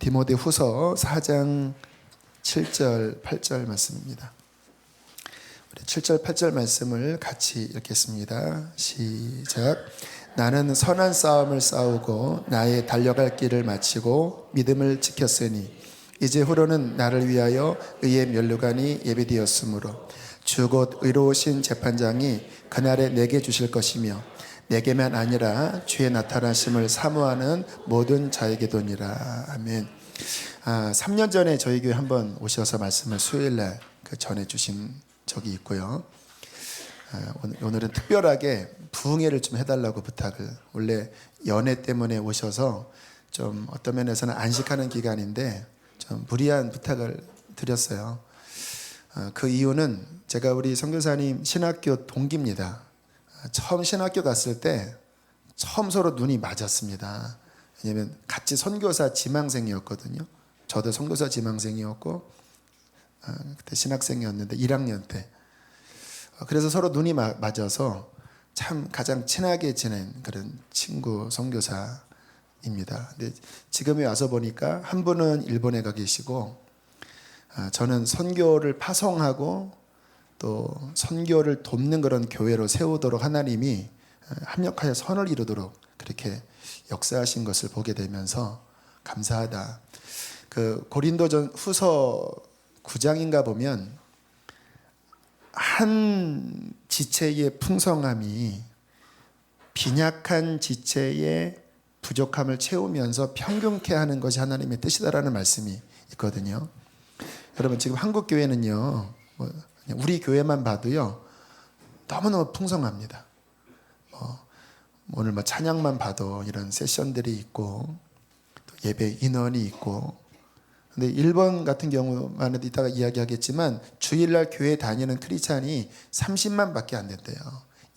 디모데후서 4장 7절 8절 말씀입니다. 우리 7절 8절 말씀을 같이 읽겠습니다. 시작. 나는 선한 싸움을 싸우고 나의 달려갈 길을 마치고 믿음을 지켰으니 이제 후로는 나를 위하여 의의 면류관이 예비되었으므로 주 곧 의로우신 재판장이 그날에 내게 주실 것이며 내게만 아니라 주의 나타나심을 사모하는 모든 자에게도니라. 아멘. 3년 전에 저희 교회 한번 오셔서 말씀을 수요일날 전해주신 적이 있고요. 오늘은 특별하게 부흥회를 좀 해달라고 부탁을, 원래 연애 때문에 오셔서 좀 어떤 면에서는 안식하는 기간인데 좀 무리한 부탁을 드렸어요. 그 이유는 제가 우리 선교사님 신학교 동기입니다. 처음 신학교 갔을 때 처음 서로 눈이 맞았습니다. 왜냐하면 같이 선교사 지망생이었거든요. 저도 선교사 지망생이었고 그때 신학생이었는데 1학년 때. 그래서 서로 눈이 맞아서 참 가장 친하게 지낸 그런 친구 선교사입니다. 근데 지금에 와서 보니까 한 분은 일본에 가 계시고 저는 선교를 파송하고 또 선교를 돕는 그런 교회로 세우도록 하나님이 합력하여 선을 이루도록 그렇게 역사하신 것을 보게 되면서 감사하다. 그 고린도전 후서 9장인가 보면 한 지체의 풍성함이 빈약한 지체의 부족함을 채우면서 평균케 하는 것이 하나님의 뜻이다라는 말씀이 있거든요. 여러분 지금 한국 교회는요, 우리 교회만 봐도요 너무너무 풍성합니다. 오늘 찬양만 봐도 이런 세션들이 있고 또 예배 인원이 있고. 근데 일본 같은 경우만 해도 이따가 이야기하겠지만 주일날 교회 다니는 크리스찬이 30만 밖에 안 된대요.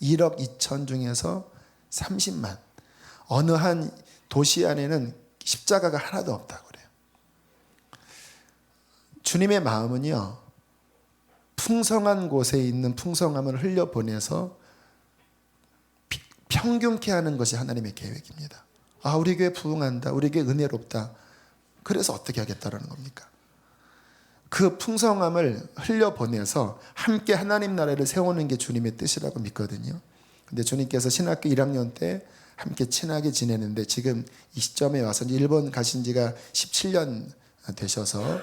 1억 2천 중에서 30만. 어느 한 도시 안에는 십자가가 하나도 없다고 그래요. 주님의 마음은요, 풍성한 곳에 있는 풍성함을 흘려보내서 평균케 하는 것이 하나님의 계획입니다. 우리 교회 부흥한다, 우리 교회 은혜롭다. 그래서 어떻게 하겠다라는 겁니까? 그 풍성함을 흘려보내서 함께 하나님 나라를 세우는 게 주님의 뜻이라고 믿거든요. 근데 주님께서 신학교 1학년 때 함께 친하게 지내는데 지금 이 시점에 와서 일본 가신 지가 17년 되셔서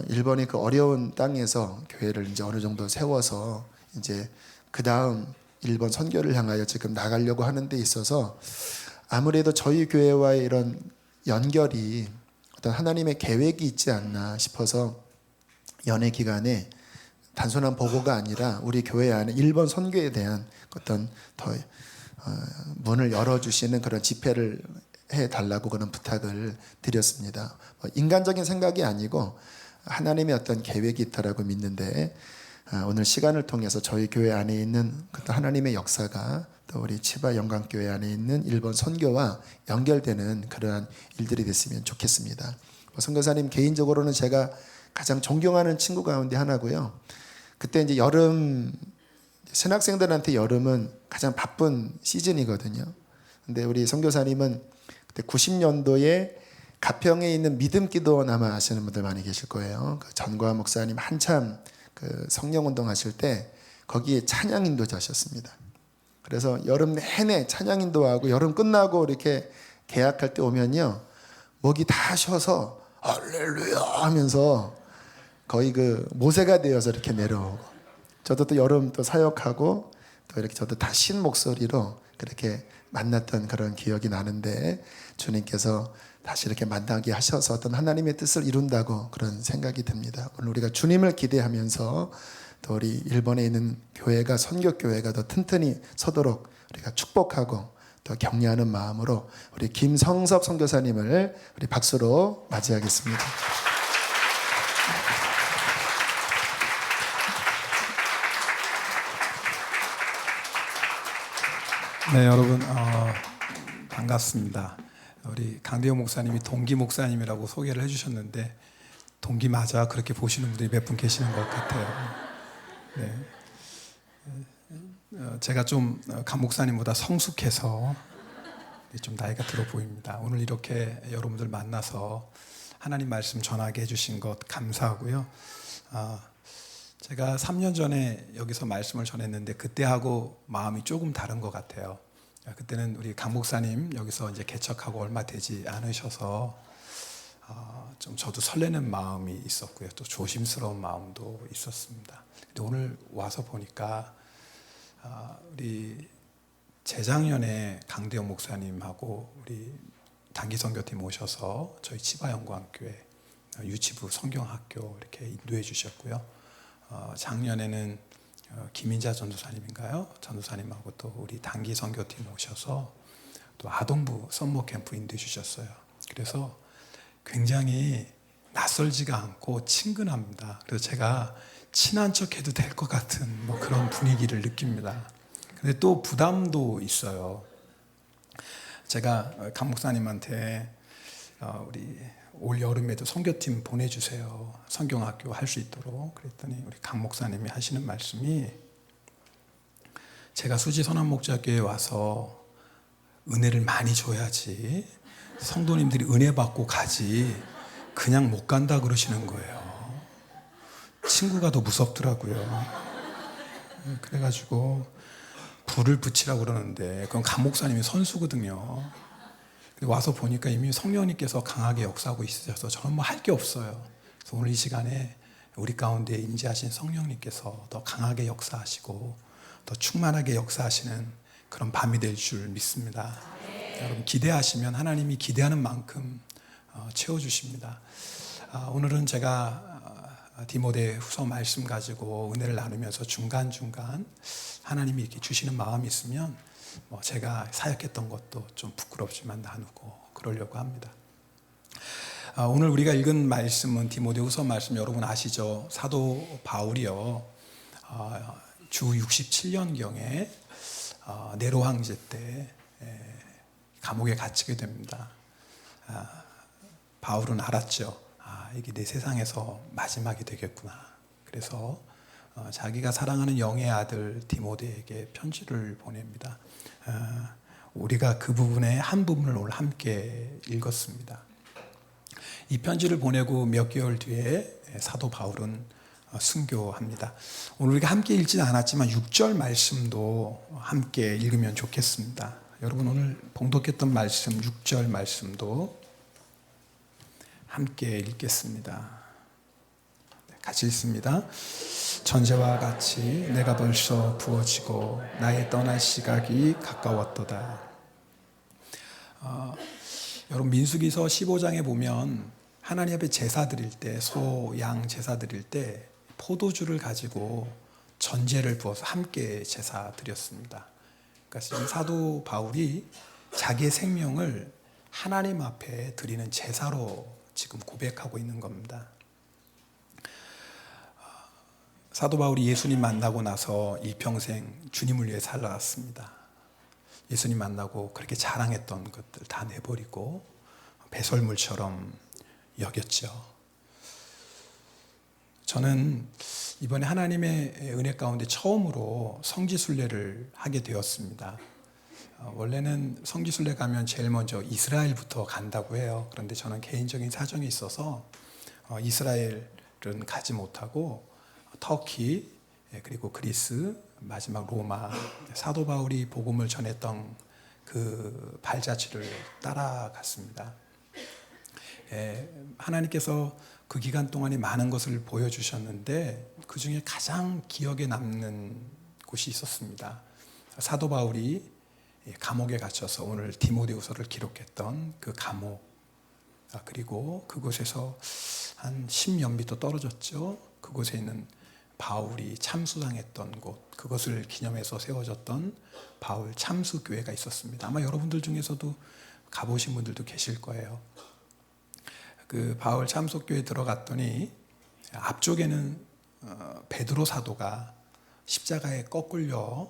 일본의 그 어려운 땅에서 교회를 이제 어느 정도 세워서 이제 그 다음 일본 선교를 향하여 지금 나가려고 하는 데 있어서 아무래도 저희 교회와의 이런 연결이 어떤 하나님의 계획이 있지 않나 싶어서 연애 기간에 단순한 보고가 아니라 우리 교회 안에 일본 선교에 대한 어떤 더 문을 열어주시는 그런 집회를 해달라고 그런 부탁을 드렸습니다. 인간적인 생각이 아니고 하나님의 어떤 계획이 있다라고 믿는데 오늘 시간을 통해서 저희 교회 안에 있는 하나님의 역사가 또 우리 치바 영광교회 안에 있는 일본 선교와 연결되는 그러한 일들이 됐으면 좋겠습니다. 선교사님 개인적으로는 제가 가장 존경하는 친구 가운데 하나고요. 그때 이제 여름, 신학생들한테 여름은 가장 바쁜 시즌이거든요. 근데 우리 선교사님은 그때 90년도에 가평에 있는 믿음 기도원 아마 아시는 분들 많이 계실 거예요. 그 전과 목사님 한참 그 성령 운동 하실 때 거기에 찬양 인도자셨습니다. 그래서 여름 내내 찬양 인도하고 여름 끝나고 이렇게 개학할 때 오면요, 목이 다 쉬어서 할렐루야 하면서 거의 그 모세가 되어서 이렇게 내려오고, 저도 또 여름 또 사역하고 또 이렇게 저도 다 신 목소리로 그렇게 만났던 그런 기억이 나는데 주님께서 다시 이렇게 만나게 하셔서 어떤 하나님의 뜻을 이룬다고 그런 생각이 듭니다. 오늘 우리가 주님을 기대하면서 또 우리 일본에 있는 교회가 선교교회가 더 튼튼히 서도록 우리가 축복하고 또 격려하는 마음으로 우리 김성섭 선교사님을 우리 박수로 맞이하겠습니다. 네, 여러분 반갑습니다. 우리 강대영 목사님이 동기 목사님이라고 소개를 해주셨는데 동기 맞아 그렇게 보시는 분들이 몇 분 계시는 것 같아요. 네. 제가 좀 강 목사님보다 성숙해서 좀 나이가 들어 보입니다. 오늘 이렇게 여러분들 만나서 하나님 말씀 전하게 해주신 것 감사하고요. 제가 3년 전에 여기서 말씀을 전했는데 그때하고 마음이 조금 다른 것 같아요. 그때는 우리 강 목사님 여기서 이제 개척하고 얼마 되지 않으셔서 좀 저도 설레는 마음이 있었고요. 또 조심스러운 마음도 있었습니다. 근데 오늘 와서 보니까 우리 재작년에 강대영 목사님하고 우리 단기 선교팀 오셔서 저희 치바영광교회 유치부 성경학교 이렇게 인도해 주셨고요. 작년에는 김인자 전도사님인가요? 전도사님하고 또 우리 단기 선교팀 오셔서 또 아동부 썸머 캠프 인도해 주셨어요. 그래서 굉장히 낯설지가 않고 친근합니다. 그래서 제가 친한 척 해도 될 것 같은 뭐 그런 분위기를 느낍니다. 근데 또 부담도 있어요. 제가 강 목사님한테 우리 올 여름에도 선교팀 보내주세요. 성경학교 할 수 있도록. 그랬더니 우리 강 목사님이 하시는 말씀이 제가 수지 선한목자교회에 와서 은혜를 많이 줘야지 성도님들이 은혜 받고 가지 그냥 못 간다 그러시는 거예요. 친구가 더 무섭더라고요. 그래가지고 불을 붙이라고 그러는데 그건 강 목사님이 선수거든요. 와서 보니까 이미 성령님께서 강하게 역사하고 있으셔서 저는 뭐 할 게 없어요. 그래서 오늘 이 시간에 우리 가운데 임재하신 성령님께서 더 강하게 역사하시고 더 충만하게 역사하시는 그런 밤이 될 줄 믿습니다. 여러분 기대하시면 하나님이 기대하는 만큼 채워주십니다. 오늘은 제가 디모데 후서 말씀 가지고 은혜를 나누면서 중간중간 하나님이 이렇게 주시는 마음이 있으면 제가 사역했던 것도 좀 부끄럽지만 나누고 그러려고 합니다. 오늘 우리가 읽은 말씀은 디모데후서 말씀 여러분 아시죠? 사도 바울이요 주 67년경에 네로 황제 때 감옥에 갇히게 됩니다. 바울은 알았죠. 이게 내 세상에서 마지막이 되겠구나. 그래서 자기가 사랑하는 영의 아들 디모데에게 편지를 보냅니다. 우리가 그 부분의 한 부분을 오늘 함께 읽었습니다. 이 편지를 보내고 몇 개월 뒤에 사도 바울은 순교합니다. 오늘 우리가 함께 읽지는 않았지만 6절 말씀도 함께 읽으면 좋겠습니다. 여러분 오늘 봉독했던 말씀 6절 말씀도 함께 읽겠습니다. 같이 읽습니다. 전제와 같이 내가 벌써 부어지고 나의 떠날 시각이 가까웠도다. 여러분 민수기서 15장에 보면 하나님 앞에 제사 드릴 때 소, 양 제사 드릴 때 포도주를 가지고 전제를 부어서 함께 제사 드렸습니다. 그러니까 지금 사도 바울이 자기의 생명을 하나님 앞에 드리는 제사로 지금 고백하고 있는 겁니다. 사도 바울이 예수님 만나고 나서 일평생 주님을 위해 살아왔습니다. 예수님 만나고 그렇게 자랑했던 것들 다 내버리고 배설물처럼 여겼죠. 저는 이번에 하나님의 은혜 가운데 처음으로 성지순례를 하게 되었습니다. 원래는 성지순례 가면 제일 먼저 이스라엘부터 간다고 해요. 그런데 저는 개인적인 사정이 있어서 이스라엘은 가지 못하고 터키 그리고 그리스 마지막 로마 사도 바울이 복음을 전했던 그 발자취를 따라갔습니다. 하나님께서 그 기간 동안에 많은 것을 보여주셨는데 그 중에 가장 기억에 남는 곳이 있었습니다. 사도 바울이 감옥에 갇혀서 오늘 디모데후서를 기록했던 그 감옥 그리고 그곳에서 한 10몇 미터 떨어졌죠. 그곳에 있는 바울이 참수당했던 곳 그것을 기념해서 세워졌던 바울 참수교회가 있었습니다. 아마 여러분들 중에서도 가보신 분들도 계실 거예요. 그 바울 참수교회에 들어갔더니 앞쪽에는 베드로 사도가 십자가에 거꾸려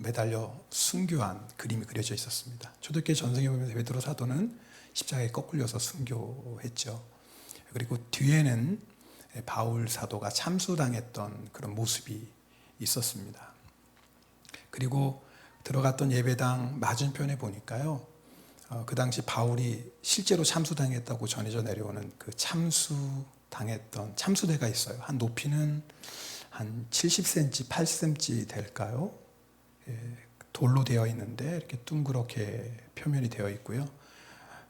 매달려 순교한 그림이 그려져 있었습니다. 초대교회 전승에 보면 베드로 사도는 십자가에 거꾸려서 순교했죠. 그리고 뒤에는 바울 사도가 참수당했던 그런 모습이 있었습니다. 그리고 들어갔던 예배당 맞은편에 보니까요 그 당시 바울이 실제로 참수당했다고 전해져 내려오는 그 참수당했던 참수대가 있어요. 한 높이는 한 70cm, 80cm 될까요? 예, 돌로 되어 있는데 이렇게 둥그렇게 표면이 되어 있고요.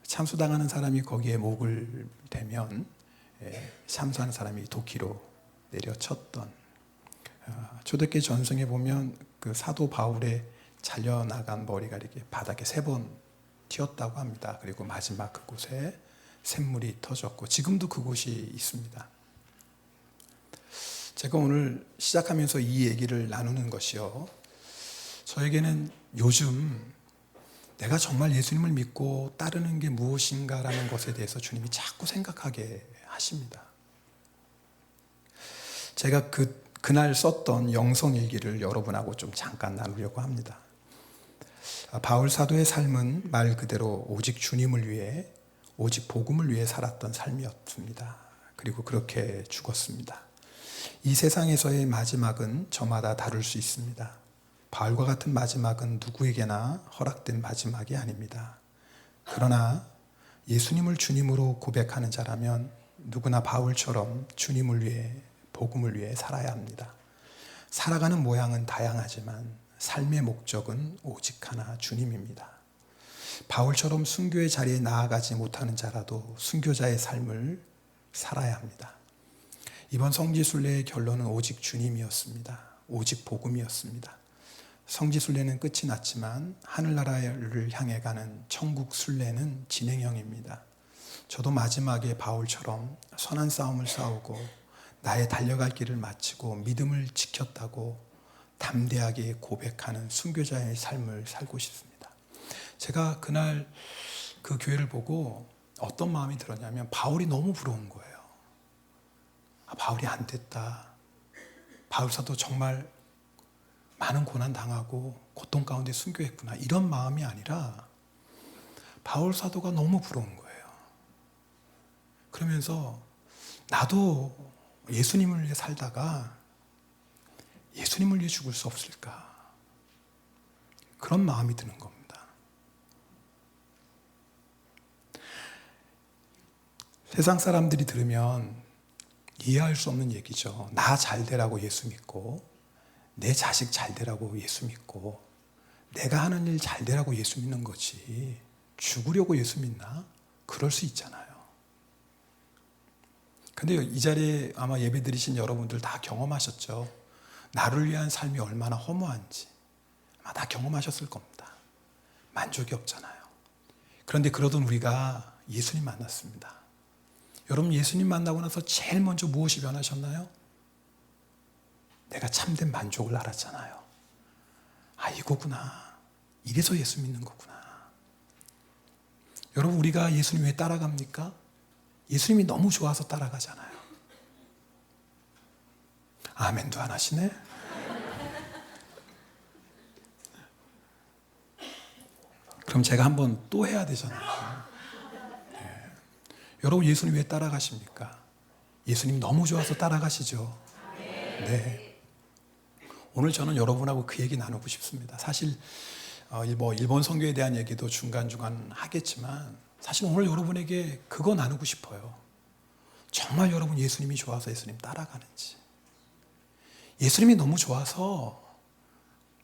참수당하는 사람이 거기에 목을 대면 참수하는 사람이 도끼로 내려쳤던, 초대교회 전승에 보면 그 사도 바울의 잘려나간 머리가 이렇게 바닥에 3번 튀었다고 합니다. 그리고 마지막 그곳에 샘물이 터졌고 지금도 그곳이 있습니다. 제가 오늘 시작하면서 이 얘기를 나누는 것이요, 저에게는 요즘 내가 정말 예수님을 믿고 따르는 게 무엇인가라는 것에 대해서 주님이 자꾸 생각하게 하십니다. 제가 그날 썼던 영성일기를 여러분하고 좀 잠깐 나누려고 합니다. 바울 사도의 삶은 말 그대로 오직 주님을 위해, 오직 복음을 위해 살았던 삶이었습니다. 그리고 그렇게 죽었습니다. 이 세상에서의 마지막은 저마다 다를 수 있습니다. 바울과 같은 마지막은 누구에게나 허락된 마지막이 아닙니다. 그러나 예수님을 주님으로 고백하는 자라면 누구나 바울처럼 주님을 위해, 복음을 위해 살아야 합니다. 살아가는 모양은 다양하지만 삶의 목적은 오직 하나, 주님입니다. 바울처럼 순교의 자리에 나아가지 못하는 자라도 순교자의 삶을 살아야 합니다. 이번 성지순례의 결론은 오직 주님이었습니다. 오직 복음이었습니다. 성지순례는 끝이 났지만 하늘나라를 향해 가는 천국 순례는 진행형입니다. 저도 마지막에 바울처럼 선한 싸움을 싸우고 나의 달려갈 길을 마치고 믿음을 지켰다고 담대하게 고백하는 순교자의 삶을 살고 싶습니다. 제가 그날 그 교회를 보고 어떤 마음이 들었냐면 바울이 너무 부러운 거예요. 바울이 안 됐다. 바울 사도 정말 많은 고난 당하고 고통 가운데 순교했구나. 이런 마음이 아니라 바울 사도가 너무 부러운 거예요. 그러면서 나도 예수님을 위해 살다가 예수님을 위해 죽을 수 없을까? 그런 마음이 드는 겁니다. 세상 사람들이 들으면 이해할 수 없는 얘기죠. 나 잘 되라고 예수 믿고, 내 자식 잘 되라고 예수 믿고, 내가 하는 일 잘 되라고 예수 믿는 거지 죽으려고 예수 믿나? 그럴 수 있잖아요. 근데 이 자리에 아마 예배 드리신 여러분들 다 경험하셨죠. 나를 위한 삶이 얼마나 허무한지 아마 다 경험하셨을 겁니다. 만족이 없잖아요. 그런데 그러던 우리가 예수님 만났습니다. 여러분, 예수님 만나고 나서 제일 먼저 무엇이 변하셨나요? 내가 참된 만족을 알았잖아요. 아, 이거구나. 이래서 예수 믿는 거구나. 여러분, 우리가 예수님 왜 따라갑니까? 예수님이 너무 좋아서 따라가잖아요. 아멘도 안 하시네? 그럼 제가 한번 또 해야 되잖아요. 네. 여러분, 예수님 왜 따라가십니까? 예수님 너무 좋아서 따라가시죠? 네. 오늘 저는 여러분하고 그 얘기 나누고 싶습니다. 사실 일본 선교에 대한 얘기도 중간중간 하겠지만 사실 오늘 여러분에게 그거 나누고 싶어요. 정말 여러분 예수님이 좋아서 예수님 따라가는지, 예수님이 너무 좋아서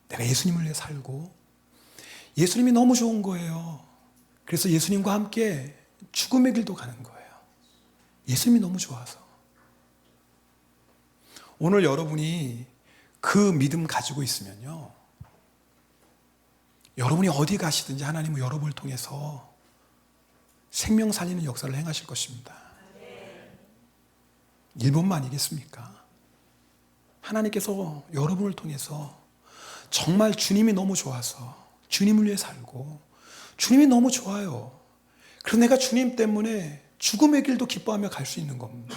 내가 예수님을 위해 살고, 예수님이 너무 좋은 거예요. 그래서 예수님과 함께 죽음의 길도 가는 거예요. 예수님이 너무 좋아서. 오늘 여러분이 그 믿음 가지고 있으면요, 여러분이 어디 가시든지 하나님은 여러분을 통해서 생명 살리는 역사를 행하실 것입니다. 일본만이겠습니까? 하나님께서 여러분을 통해서 정말 주님이 너무 좋아서 주님을 위해 살고, 주님이 너무 좋아요. 그래서 내가 주님 때문에 죽음의 길도 기뻐하며 갈 수 있는 겁니다.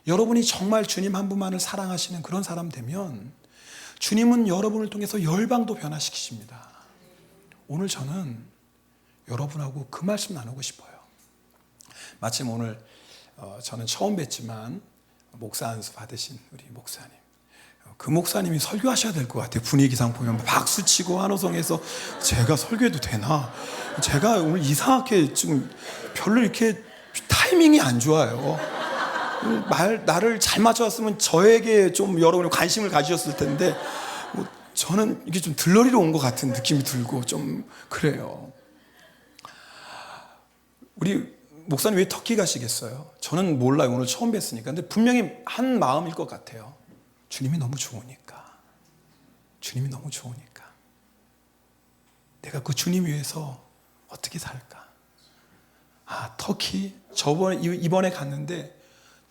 여러분이 정말 주님 한 분만을 사랑하시는 그런 사람 되면 주님은 여러분을 통해서 열방도 변화시키십니다. 오늘 저는 여러분하고 그 말씀 나누고 싶어요. 마침 오늘 저는 처음 뵀지만 목사 안수 받으신 우리 목사님, 그 목사님이 설교하셔야 될 것 같아요. 분위기상 보면 박수 치고 환호성에서 제가 설교해도 되나? 제가 오늘 이상하게 지금 별로 이렇게 타이밍이 안 좋아요. 나를 잘 맞춰왔으면 저에게 좀 여러분이 관심을 가지셨을 텐데 뭐 저는 이게 좀 들러리로 온 것 같은 느낌이 들고 좀 그래요. 우리 목사님 왜 터키 가시겠어요? 저는 몰라요. 오늘 처음 뵀으니까. 근데 분명히 한 마음일 것 같아요. 주님이 너무 좋으니까. 주님이 너무 좋으니까. 내가 그 주님 위해서 어떻게 살까? 터키 이번에 갔는데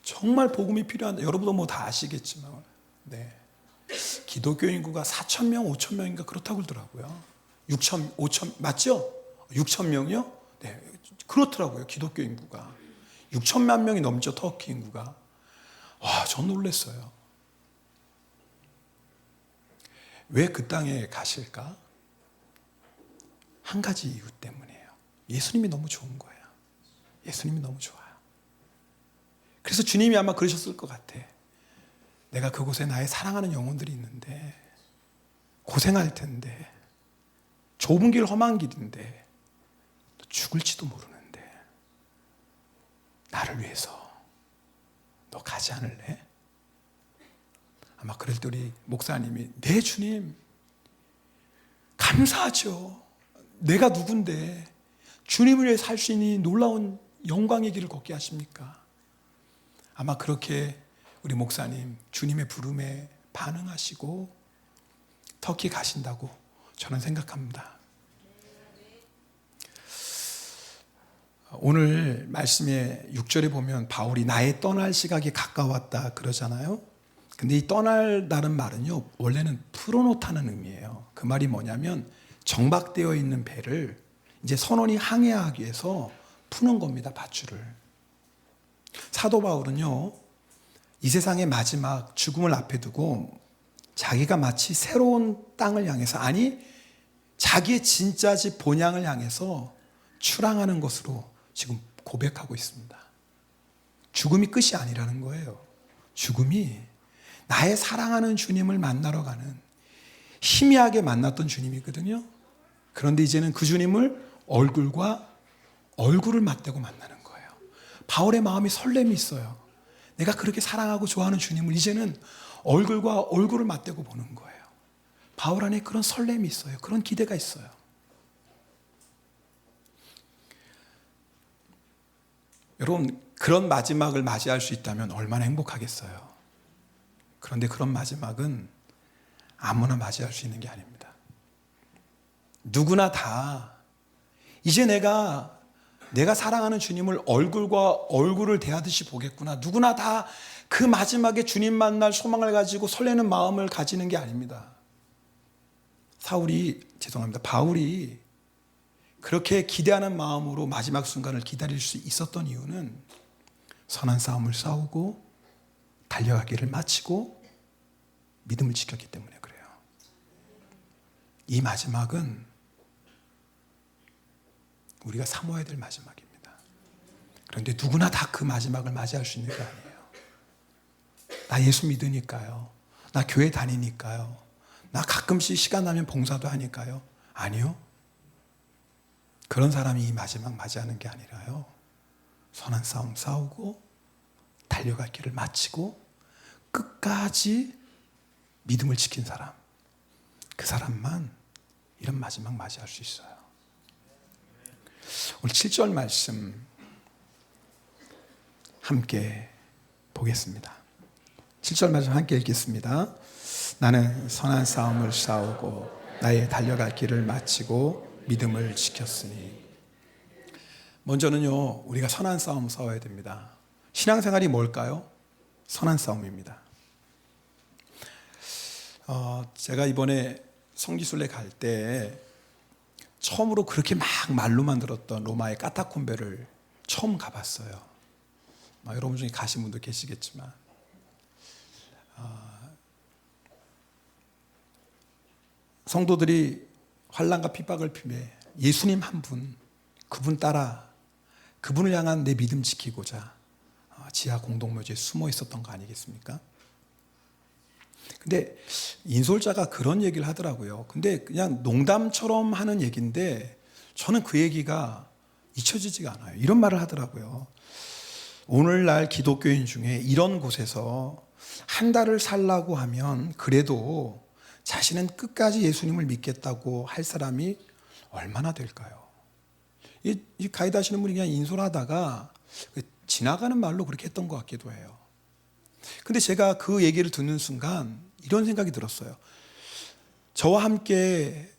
정말 복음이 필요한데 여러분도 뭐 다 아시겠지만 네. 기독교 인구가 4,000명, 5,000명인가 그렇다고 그러더라고요. 6천, 5천 맞죠? 6천 명이요? 네, 그렇더라고요. 기독교 인구가 6천만 명이 넘죠. 터키 인구가. 와, 전 놀랐어요. 왜 그 땅에 가실까? 한 가지 이유 때문이에요. 예수님이 너무 좋은 거예요. 예수님이 너무 좋아요. 그래서 주님이 아마 그러셨을 것 같아. 내가 그곳에 나의 사랑하는 영혼들이 있는데 고생할 텐데 좁은 길 험한 길인데 죽을지도 모르는데 나를 위해서 너 가지 않을래? 아마 그럴 때 우리 목사님이 네 주님 감사하죠. 내가 누군데 주님을 위해 살 수 있는 놀라운 영광의 길을 걷게 하십니까? 아마 그렇게 우리 목사님 주님의 부름에 반응하시고 터키 가신다고 저는 생각합니다. 오늘 말씀의 6절에 보면 바울이 나의 떠날 시각이 가까웠다 그러잖아요. 근데 이 떠날다는 말은요, 원래는 풀어놓다는 의미예요. 그 말이 뭐냐면 정박되어 있는 배를 이제 선원이 항해하기 위해서 푸는 겁니다, 밧줄을. 사도 바울은요, 이 세상의 마지막 죽음을 앞에 두고 자기가 마치 새로운 땅을 향해서, 아니 자기의 진짜 집 본향을 향해서 출항하는 것으로 지금 고백하고 있습니다. 죽음이 끝이 아니라는 거예요. 죽음이 나의 사랑하는 주님을 만나러 가는, 희미하게 만났던 주님이거든요. 그런데 이제는 그 주님을 얼굴과 얼굴을 맞대고 만나는 거예요. 바울의 마음이 설렘이 있어요. 내가 그렇게 사랑하고 좋아하는 주님을 이제는 얼굴과 얼굴을 맞대고 보는 거예요. 바울 안에 그런 설렘이 있어요. 그런 기대가 있어요. 여러분, 그런 마지막을 맞이할 수 있다면 얼마나 행복하겠어요. 그런데 그런 마지막은 아무나 맞이할 수 있는 게 아닙니다. 누구나 다 이제 내가 사랑하는 주님을 얼굴과 얼굴을 대하듯이 보겠구나. 누구나 다 그 마지막에 주님 만날 소망을 가지고 설레는 마음을 가지는 게 아닙니다. 바울이 그렇게 기대하는 마음으로 마지막 순간을 기다릴 수 있었던 이유는 선한 싸움을 싸우고 달려가기를 마치고 믿음을 지켰기 때문에 그래요. 이 마지막은 우리가 사모해야 될 마지막입니다. 그런데 누구나 다 그 마지막을 맞이할 수 있는 게 아니에요. 나 예수 믿으니까요. 나 교회 다니니까요. 나 가끔씩 시간 나면 봉사도 하니까요. 아니요. 그런 사람이 이 마지막 맞이하는 게 아니라요. 선한 싸움 싸우고 달려갈 길을 마치고 끝까지 믿음을 지킨 사람, 그 사람만 이런 마지막 맞이할 수 있어요. 오늘 7절 말씀 함께 보겠습니다. 7절 말씀 함께 읽겠습니다. 나는 선한 싸움을 싸우고 나의 달려갈 길을 마치고 믿음을 지켰으니. 먼저는요, 우리가 선한 싸움 싸워야 됩니다. 신앙생활이 뭘까요? 선한 싸움입니다. 제가 이번에 성지순례 갈 때 처음으로 그렇게 막 말로만 들었던 로마의 카타콤베를 처음 가봤어요. 여러분 중에 가신 분도 계시겠지만 성도들이 환난과 핍박을 피해 예수님 한 분, 그분 따라 그분을 향한 내 믿음 지키고자 지하 공동묘지에 숨어 있었던 거 아니겠습니까? 근데 인솔자가 그런 얘기를 하더라고요. 근데 그냥 농담처럼 하는 얘기인데 저는 그 얘기가 잊혀지지가 않아요. 이런 말을 하더라고요. 오늘날 기독교인 중에 이런 곳에서 한 달을 살라고 하면 그래도 자신은 끝까지 예수님을 믿겠다고 할 사람이 얼마나 될까요? 이 가이드 하시는 분이 그냥 인솔하다가 지나가는 말로 그렇게 했던 것 같기도 해요. 근데 제가 그 얘기를 듣는 순간 이런 생각이 들었어요. 저와 함께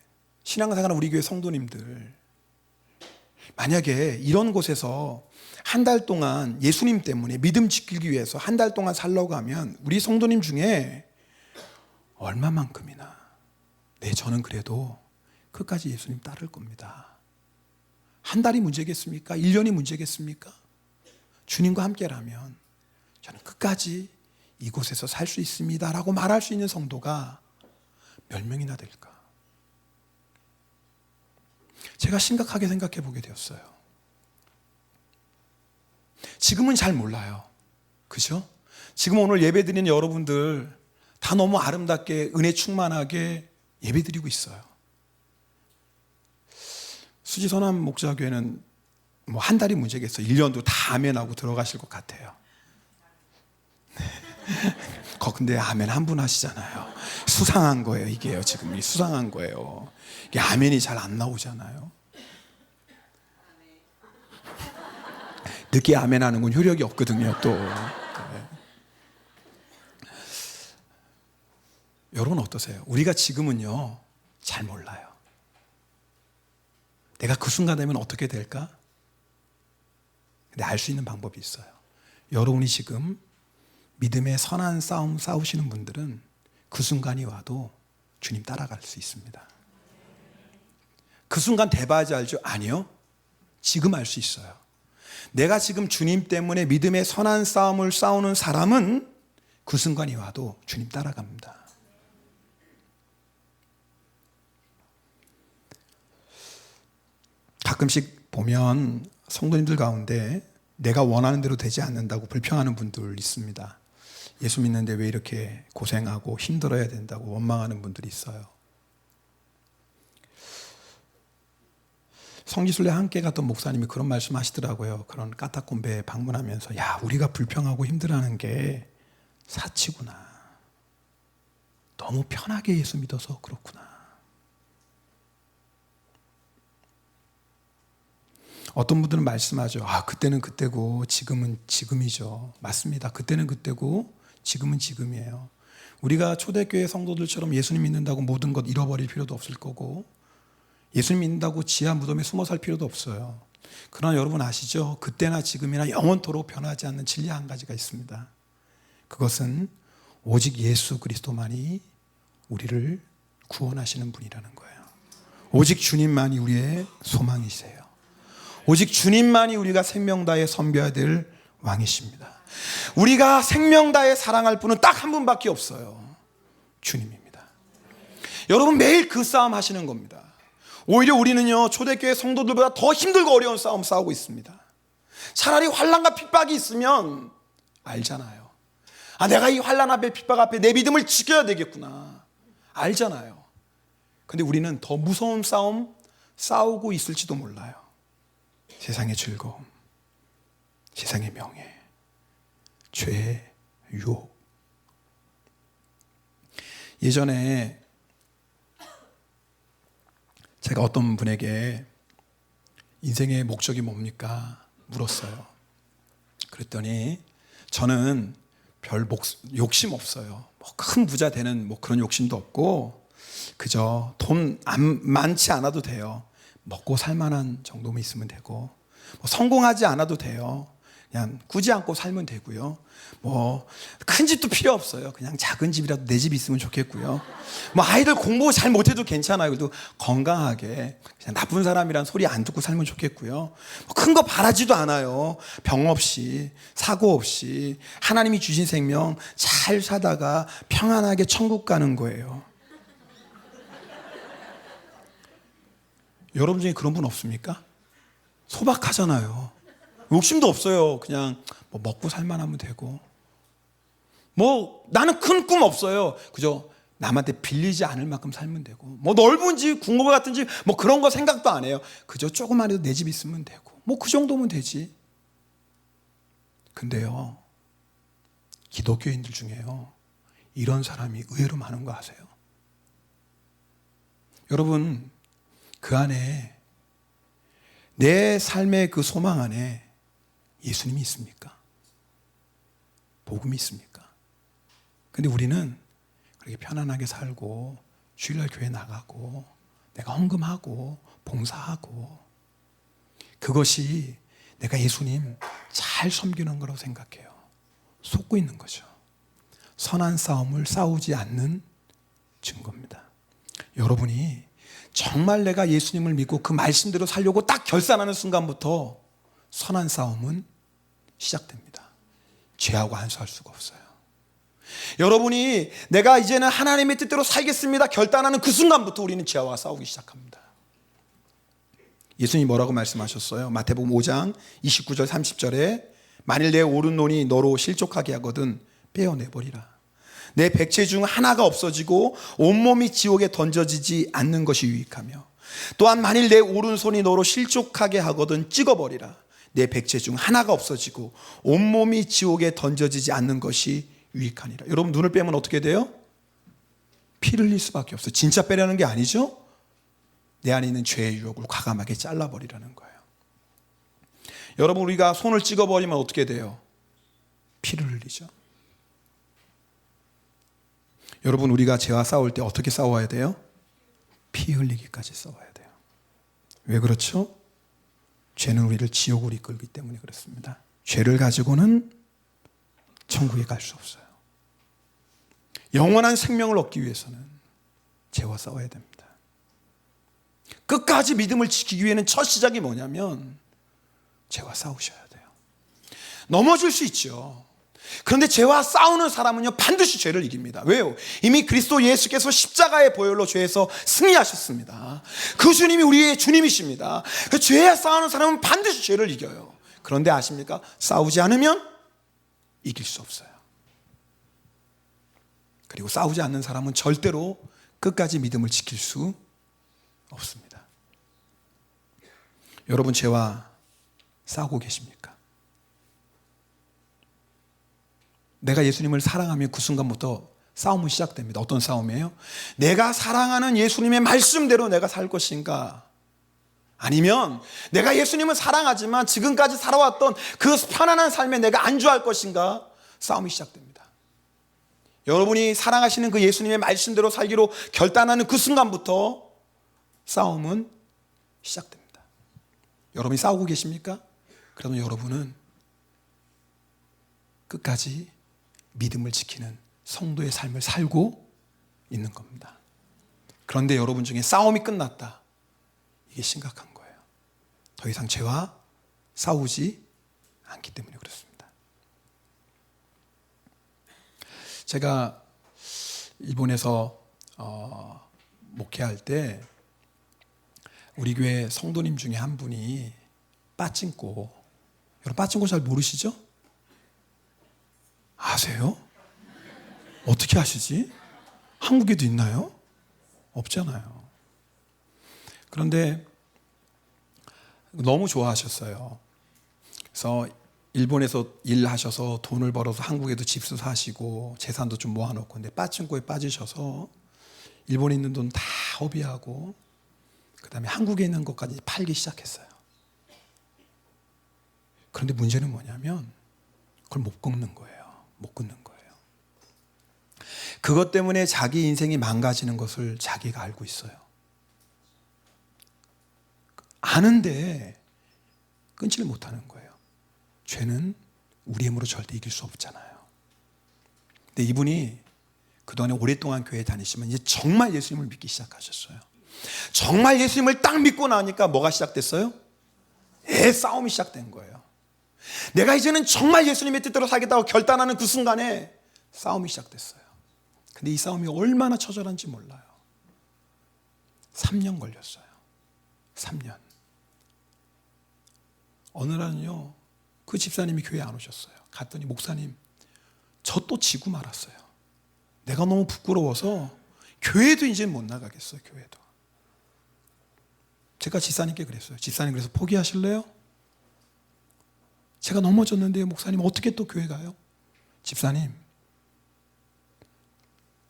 신앙생활하는 우리 교회 성도님들, 만약에 이런 곳에서 한 달 동안 예수님 때문에 믿음 지키기 위해서 한 달 동안 살려고 하면 우리 성도님 중에 얼마만큼이나 저는 그래도 끝까지 예수님 따를 겁니다. 한 달이 문제겠습니까? 1년이 문제겠습니까? 주님과 함께라면 저는 끝까지 이곳에서 살 수 있습니다 라고 말할 수 있는 성도가 몇 명이나 될까? 제가 심각하게 생각해 보게 되었어요. 지금은 잘 몰라요. 그죠? 지금 오늘 예배 드리는 여러분들 다 너무 아름답게 은혜 충만하게 예배 드리고 있어요. 수지선암 목자교회는 뭐 한 달이 문제겠어요. 1년도 다 아멘하고 들어가실 것 같아요. 네. 근데 아멘 한 분 하시잖아요. 수상한 거예요. 이게요. 지금 수상한 거예요. 이게 아멘이 잘 안 나오잖아요. 늦게 아멘하는 건 효력이 없거든요. 또 네. 여러분 어떠세요? 우리가 지금은요 잘 몰라요. 내가 그 순간 되면 어떻게 될까? 근데 알 수 있는 방법이 있어요. 여러분이 지금 믿음의 선한 싸움 싸우시는 분들은 그 순간이 와도 주님 따라갈 수 있습니다. 그 순간 대바하지 알죠? 아니요. 지금 알 수 있어요. 내가 지금 주님 때문에 믿음의 선한 싸움을 싸우는 사람은 그 순간이 와도 주님 따라갑니다. 가끔씩 보면 성도님들 가운데 내가 원하는 대로 되지 않는다고 불평하는 분들 있습니다. 예수 믿는데 왜 이렇게 고생하고 힘들어야 된다고 원망하는 분들이 있어요. 성지순례 함께 갔던 목사님이 그런 말씀 하시더라고요. 그런 까딱콤베에 방문하면서 야, 우리가 불평하고 힘들어하는 게 사치구나. 너무 편하게 예수 믿어서 그렇구나. 어떤 분들은 말씀하죠. 그때는 그때고 지금은 지금이죠. 맞습니다. 그때는 그때고 지금은 지금이에요. 우리가 초대교회 성도들처럼 예수님 믿는다고 모든 것 잃어버릴 필요도 없을 거고 예수님 믿는다고 지하 무덤에 숨어 살 필요도 없어요. 그러나 여러분 아시죠? 그때나 지금이나 영원토록 변하지 않는 진리 한 가지가 있습니다. 그것은 오직 예수 그리스도만이 우리를 구원하시는 분이라는 거예요. 오직 주님만이 우리의 소망이세요. 오직 주님만이 우리가 생명 다해 섬겨야 될 왕이십니다. 우리가 생명 다해 사랑할 분은 딱 한 분밖에 없어요. 주님입니다. 여러분 매일 그 싸움 하시는 겁니다. 오히려 우리는요 초대교회 성도들보다 더 힘들고 어려운 싸움 싸우고 있습니다. 차라리 환난과 핍박이 있으면 알잖아요. 내가 이 환난 앞에 핍박 앞에 내 믿음을 지켜야 되겠구나 알잖아요. 근데 우리는 더 무서운 싸움 싸우고 있을지도 몰라요. 세상의 즐거움, 세상의 명예, 죄의 유혹. 예전에 제가 어떤 분에게 인생의 목적이 뭡니까? 물었어요. 그랬더니 저는 별 욕심 없어요. 큰 부자 되는 그런 욕심도 없고 그저 돈 많지 않아도 돼요. 먹고 살만한 정도만 있으면 되고 성공하지 않아도 돼요. 그냥 꾸지 않고 살면 되고요. 큰 집도 필요 없어요. 그냥 작은 집이라도 내 집 있으면 좋겠고요. 아이들 공부 잘 못해도 괜찮아요. 그래도 건강하게 그냥 나쁜 사람이란 소리 안 듣고 살면 좋겠고요. 큰 거 바라지도 않아요. 병 없이 사고 없이 하나님이 주신 생명 잘 사다가 평안하게 천국 가는 거예요. 여러분 중에 그런 분 없습니까? 소박하잖아요. 욕심도 없어요. 그냥 먹고 살만 하면 되고 뭐 나는 큰 꿈 없어요. 그저 남한테 빌리지 않을 만큼 살면 되고, 뭐 넓은 집, 궁궐 같은 집, 뭐 그런 거 생각도 안 해요. 그저 조그만해도 내 집 있으면 되고, 뭐 그 정도면 되지. 근데요, 기독교인들 중에요, 이런 사람이 의외로 많은 거 아세요? 여러분, 그 안에, 내 삶의 그 소망 안에 예수님이 있습니까? 복음이 있습니까? 근데 우리는 그렇게 편안하게 살고, 주일날 교회 나가고, 내가 헌금하고, 봉사하고, 그것이 내가 예수님 잘 섬기는 거라고 생각해요. 속고 있는 거죠. 선한 싸움을 싸우지 않는 증거입니다. 여러분이 정말 내가 예수님을 믿고 그 말씀대로 살려고 딱 결산하는 순간부터 선한 싸움은 시작됩니다. 죄하고 안수할 수가 없어요. 여러분이 내가 이제는 하나님의 뜻대로 살겠습니다 결단하는 그 순간부터 우리는 죄와 싸우기 시작합니다. 예수님이 뭐라고 말씀하셨어요? 마태복음 5장 29절 30절에 만일 내 오른손이 너로 실족하게 하거든 빼어내버리라. 내 백체 중 하나가 없어지고 온몸이 지옥에 던져지지 않는 것이 유익하며, 또한 만일 내 오른손이 너로 실족하게 하거든 찍어버리라. 내 백체 중 하나가 없어지고 온몸이 지옥에 던져지지 않는 것이 유익하니라. 여러분, 눈을 빼면 어떻게 돼요? 피를 흘릴 수밖에 없어요. 진짜 빼려는 게 아니죠. 내 안에 있는 죄의 유혹을 과감하게 잘라버리라는 거예요. 여러분, 우리가 손을 찍어버리면 어떻게 돼요? 피를 흘리죠. 여러분, 우리가 죄와 싸울 때 어떻게 싸워야 돼요? 피 흘리기까지 싸워야 돼요. 왜 그렇죠? 죄는 우리를 지옥으로 이끌기 때문에 그렇습니다. 죄를 가지고는 천국에 갈 수 없어요. 영원한 생명을 얻기 위해서는 죄와 싸워야 됩니다. 끝까지 믿음을 지키기 위해는 첫 시작이 뭐냐면 죄와 싸우셔야 돼요. 넘어질 수 있죠. 그런데 죄와 싸우는 사람은요, 반드시 죄를 이깁니다. 왜요? 이미 그리스도 예수께서 십자가의 보혈로 죄에서 승리하셨습니다. 그 주님이 우리의 주님이십니다. 그 죄와 싸우는 사람은 반드시 죄를 이겨요. 그런데 아십니까? 싸우지 않으면 이길 수 없어요. 그리고 싸우지 않는 사람은 절대로 끝까지 믿음을 지킬 수 없습니다. 여러분, 죄와 싸우고 계십니까? 내가 예수님을 사랑하면 그 순간부터 싸움은 시작됩니다. 어떤 싸움이에요? 내가 사랑하는 예수님의 말씀대로 내가 살 것인가? 아니면 내가 예수님을 사랑하지만 지금까지 살아왔던 그 편안한 삶에 내가 안주할 것인가? 싸움이 시작됩니다. 여러분이 사랑하시는 그 예수님의 말씀대로 살기로 결단하는 그 순간부터 싸움은 시작됩니다. 여러분이 싸우고 계십니까? 그러면 여러분은 끝까지 믿음을 지키는 성도의 삶을 살고 있는 겁니다. 그런데 여러분 중에 싸움이 끝났다, 이게 심각한 거예요. 더 이상 죄와 싸우지 않기 때문에 그렇습니다. 제가 일본에서 목회할 때 우리 교회 성도님 중에 한 분이 빠찡코, 여러분 빠찡코 잘 모르시죠? 아세요? 어떻게 아시지? 한국에도 있나요? 없잖아요. 그런데 너무 좋아하셨어요. 그래서 일본에서 일하셔서 돈을 벌어서 한국에도 집도 사시고 재산도 좀 모아놓고, 근데 빠찡코에 빠지셔서 일본에 있는 돈 다 허비하고 그 다음에 한국에 있는 것까지 팔기 시작했어요. 그런데 문제는 뭐냐면 그걸 못 끊는 거예요. 못 끊는 거예요. 그것 때문에 자기 인생이 망가지는 것을 자기가 알고 있어요. 아는데 끊지를 못하는 거예요. 죄는 우리 힘으로 절대 이길 수 없잖아요. 근데 이분이 그동안에 오랫동안 교회 다니시면 이제 정말 예수님을 믿기 시작하셨어요. 정말 예수님을 딱 믿고 나니까 뭐가 시작됐어요? 싸움이 시작된 거예요. 내가 이제는 정말 예수님의 뜻대로 살겠다고 결단하는 그 순간에 싸움이 시작됐어요. 근데 이 싸움이 얼마나 처절한지 몰라요. 3년 걸렸어요. 3년. 어느 날은요, 그 집사님이 교회에 안 오셨어요. 갔더니 목사님, 저 또 지고 말았어요. 내가 너무 부끄러워서 교회도 이제 못 나가겠어요. 교회도. 제가 집사님께 그랬어요. 집사님 그래서 포기하실래요? 제가 넘어졌는데요. 목사님 어떻게 또 교회 가요? 집사님,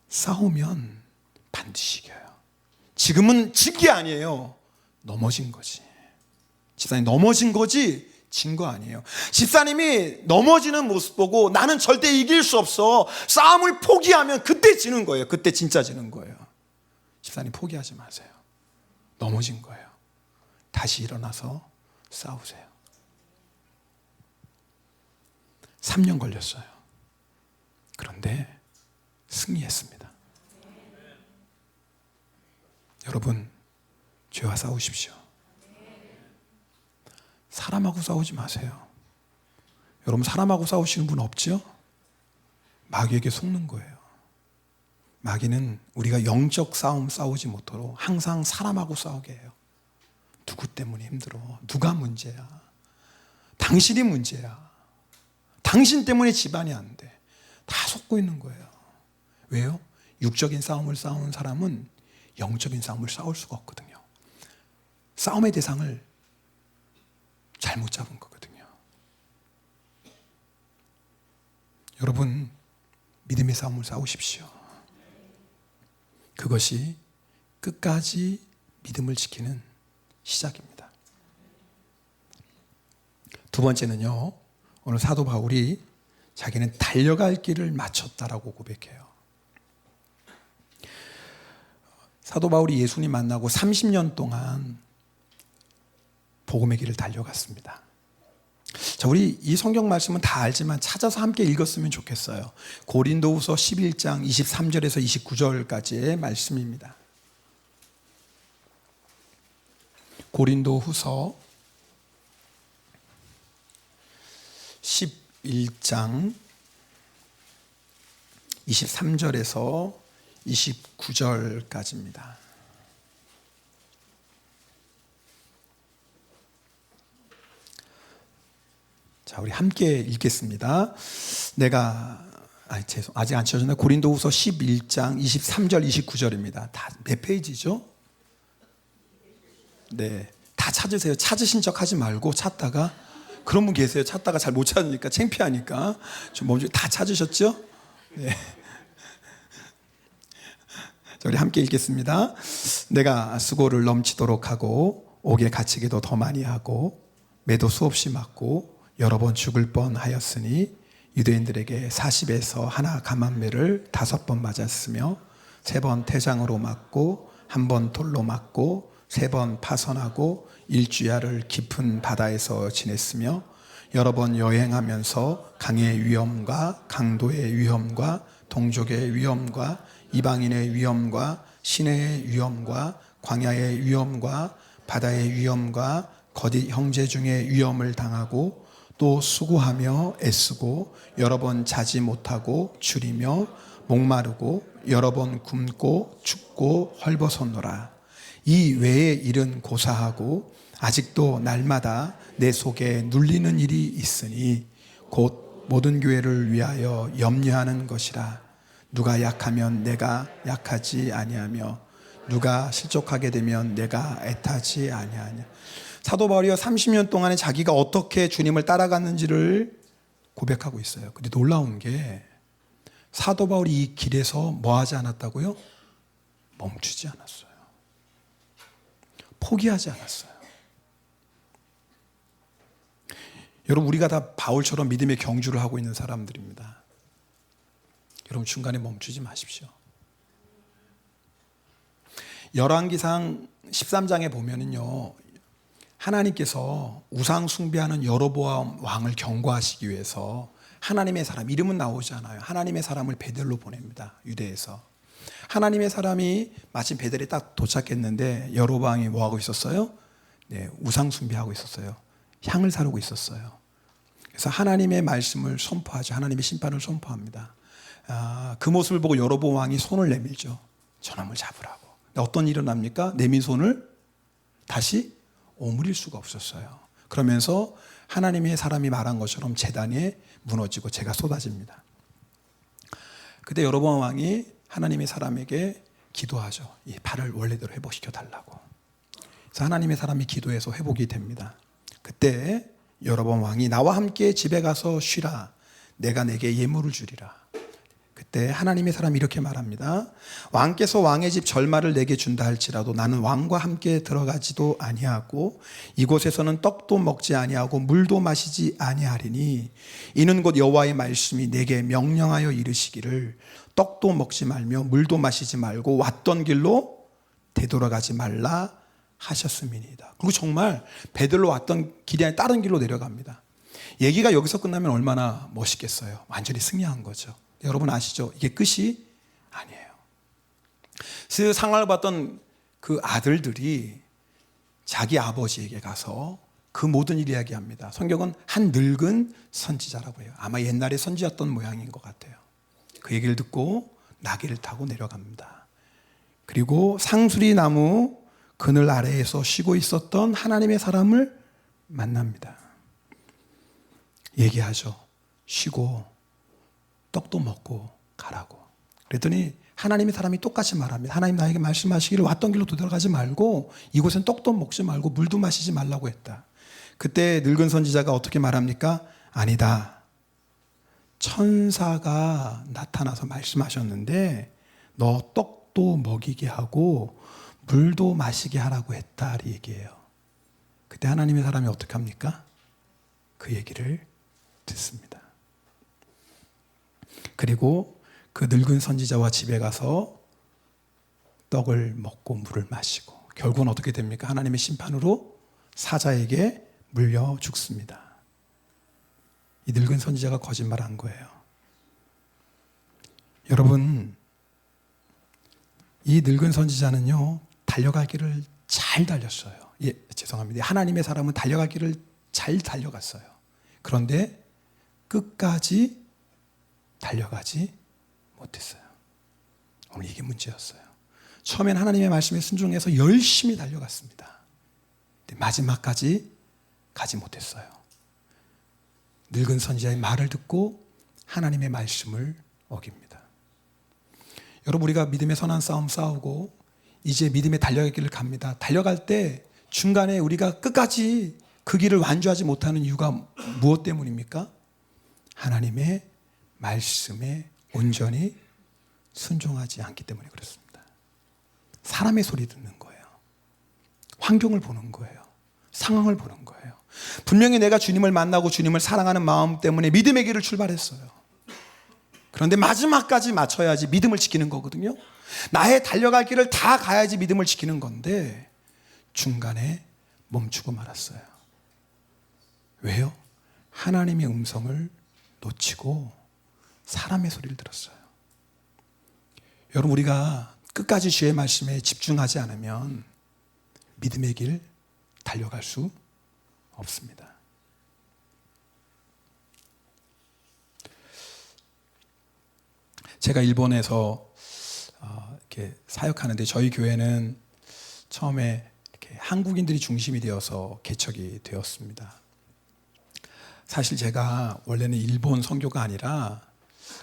싸우면 반드시 이겨요. 지금은 진 게 아니에요. 넘어진 거지. 집사님 넘어진 거지 진 거 아니에요. 집사님이 넘어지는 모습 보고 나는 절대 이길 수 없어. 싸움을 포기하면 그때 지는 거예요. 그때 진짜 지는 거예요. 집사님 포기하지 마세요. 넘어진 거예요. 다시 일어나서 싸우세요. 3년 걸렸어요. 그런데 승리했습니다. 여러분, 죄와 싸우십시오. 사람하고 싸우지 마세요. 여러분, 사람하고 싸우시는 분 없죠? 마귀에게 속는 거예요. 마귀는 우리가 영적 싸움 싸우지 못하도록 항상 사람하고 싸우게 해요. 누구 때문에 힘들어? 누가 문제야? 당신이 문제야. 당신 때문에 집안이 안 돼. 다 속고 있는 거예요. 왜요? 육적인 싸움을 싸우는 사람은 영적인 싸움을 싸울 수가 없거든요. 싸움의 대상을 잘못 잡은 거거든요. 여러분, 믿음의 싸움을 싸우십시오. 그것이 끝까지 믿음을 지키는 시작입니다. 두 번째는요, 오늘 사도 바울이 자기는 달려갈 길을 마쳤다라고 고백해요. 사도 바울이 예수님 만나고 30년 동안 복음의 길을 달려갔습니다. 자, 우리 이 성경 말씀은 다 알지만 찾아서 함께 읽었으면 좋겠어요. 고린도후서 11장 23절에서 29절까지의 말씀입니다. 고린도후서 11장 23절에서 29절까지입니다. 자, 우리 함께 읽겠습니다. 아직 안 쳐졌나요? 고린도후서 11장 23절 29절입니다. 다 몇 페이지죠? 네, 다 찾으세요. 찾으신 척 하지 말고 찾다가, 그런 분 계세요. 찾다가 잘 못 찾으니까 창피하니까 좀 먼저 다 찾으셨죠? 네. 자, 우리 함께 읽겠습니다. 내가 수고를 넘치도록 하고 옥에 갇히기도 더 많이 하고 매도 수없이 맞고 여러 번 죽을 뻔하였으니 유대인들에게 40에서 하나 감한매를 5번 맞았으며 3번 태장으로 맞고 1번 돌로 맞고 3번 파선하고 일주야를 깊은 바다에서 지냈으며 여러 번 여행하면서 강의 위험과 강도의 위험과 동족의 위험과 이방인의 위험과 시내의 위험과 광야의 위험과 바다의 위험과 거짓 형제 중에 위험을 당하고 또 수고하며 애쓰고 여러 번 자지 못하고 줄이며 목마르고 여러 번 굶고 춥고 헐벗었노라. 이 외의 일은 고사하고 아직도 날마다 내 속에 눌리는 일이 있으니 곧 모든 교회를 위하여 염려하는 것이라. 누가 약하면 내가 약하지 아니하며 누가 실족하게 되면 내가 애타지 아니하냐. 사도 바울이요 30년 동안에 자기가 어떻게 주님을 따라갔는지를 고백하고 있어요. 근데 놀라운 게 사도 바울이 이 길에서 뭐 하지 않았다고요? 멈추지 않았어요. 포기하지 않았어요. 여러분, 우리가 다 바울처럼 믿음의 경주를 하고 있는 사람들입니다. 여러분, 중간에 멈추지 마십시오. 열왕기상 13장에 보면은요, 하나님께서 우상 숭배하는 여로보암 왕을 경고하시기 위해서 하나님의 사람, 이름은 나오지 않아요. 하나님의 사람을 베델로 보냅니다. 유대에서. 하나님의 사람이 마침 베델에 딱 도착했는데 여로보암이 뭐 하고 있었어요? 네, 우상 숭배하고 있었어요. 향을 사르고 있었어요. 그래서 하나님의 말씀을 선포하죠. 하나님의 심판을 선포합니다. 그 모습을 보고 여로보암 왕이 손을 내밀죠. 저놈을 잡으라고. 어떤 일이 일어납니까? 내민 손을 다시 오므릴 수가 없었어요. 그러면서 하나님의 사람이 말한 것처럼 제단에 무너지고 재가 쏟아집니다. 그때 여로보암 왕이 하나님의 사람에게 기도하죠. 이 발을 원래대로 회복시켜 달라고. 그래서 하나님의 사람이 기도해서 회복이 됩니다. 그때 여로보암 왕이 나와 함께 집에 가서 쉬라. 내가 내게 예물을 주리라. 그때 하나님의 사람이 이렇게 말합니다. 왕께서 왕의 집 절마를 내게 준다 할지라도 나는 왕과 함께 들어가지도 아니하고 이곳에서는 떡도 먹지 아니하고 물도 마시지 아니하리니 이는 곧 여호와의 말씀이 내게 명령하여 이르시기를 떡도 먹지 말며 물도 마시지 말고 왔던 길로 되돌아가지 말라 하셨음이니이다. 그리고 정말 베들로 왔던 길이 아니라 다른 길로 내려갑니다. 얘기가 여기서 끝나면 얼마나 멋있겠어요. 완전히 승리한 거죠. 여러분 아시죠? 이게 끝이 아니에요. 그 상황을 봤던 그 아들들이 자기 아버지에게 가서 그 모든 일 이야기합니다. 성경은 한 늙은 선지자라고 해요. 아마 옛날에 선지였던 모양인 것 같아요. 그 얘기를 듣고 나귀를 타고 내려갑니다. 그리고 상수리 나무 그늘 아래에서 쉬고 있었던 하나님의 사람을 만납니다. 얘기하죠. 쉬고 떡도 먹고 가라고. 그랬더니 하나님의 사람이 똑같이 말합니다. 하나님 나에게 말씀하시기를 왔던 길로 되돌아가지 말고 이곳엔 떡도 먹지 말고 물도 마시지 말라고 했다. 그때 늙은 선지자가 어떻게 말합니까? 아니다. 천사가 나타나서 말씀하셨는데 너 떡도 먹이게 하고 물도 마시게 하라고 했다 이 얘기예요. 그때 하나님의 사람이 어떻게 합니까? 그 얘기를 듣습니다. 그리고 그 늙은 선지자와 집에 가서 떡을 먹고 물을 마시고 결국은 어떻게 됩니까? 하나님의 심판으로 사자에게 물려 죽습니다. 이 늙은 선지자가 거짓말한 거예요. 여러분, 이 늙은 선지자는요 달려갈 길을 잘 달렸어요. 죄송합니다. 하나님의 사람은 달려갈 길을 잘 달려갔어요. 그런데 끝까지 달려가지 못했어요. 오늘 이게 문제였어요. 처음엔 하나님의 말씀에 순종해서 열심히 달려갔습니다. 근데 마지막까지 가지 못했어요. 늙은 선지자의 말을 듣고 하나님의 말씀을 어깁니다. 여러분, 우리가 믿음의 선한 싸움 싸우고 이제 믿음의 달려갈 길을 갑니다. 달려갈 때 중간에 우리가 끝까지 그 길을 완주하지 못하는 이유가 무엇 때문입니까? 하나님의 말씀에 온전히 순종하지 않기 때문에 그렇습니다. 사람의 소리 듣는 거예요. 환경을 보는 거예요. 상황을 보는 거예요. 분명히 내가 주님을 만나고 주님을 사랑하는 마음 때문에 믿음의 길을 출발했어요. 그런데 마지막까지 맞춰야지 믿음을 지키는 거거든요. 나의 달려갈 길을 다 가야지 믿음을 지키는 건데 중간에 멈추고 말았어요. 왜요? 하나님의 음성을 놓치고 사람의 소리를 들었어요. 여러분, 우리가 끝까지 주의 말씀에 집중하지 않으면 믿음의 길 달려갈 수 없습니다. 제가 일본에서 이렇게 사역하는데 저희 교회는 처음에 이렇게 한국인들이 중심이 되어서 개척이 되었습니다. 사실 제가 원래는 일본 선교가 아니라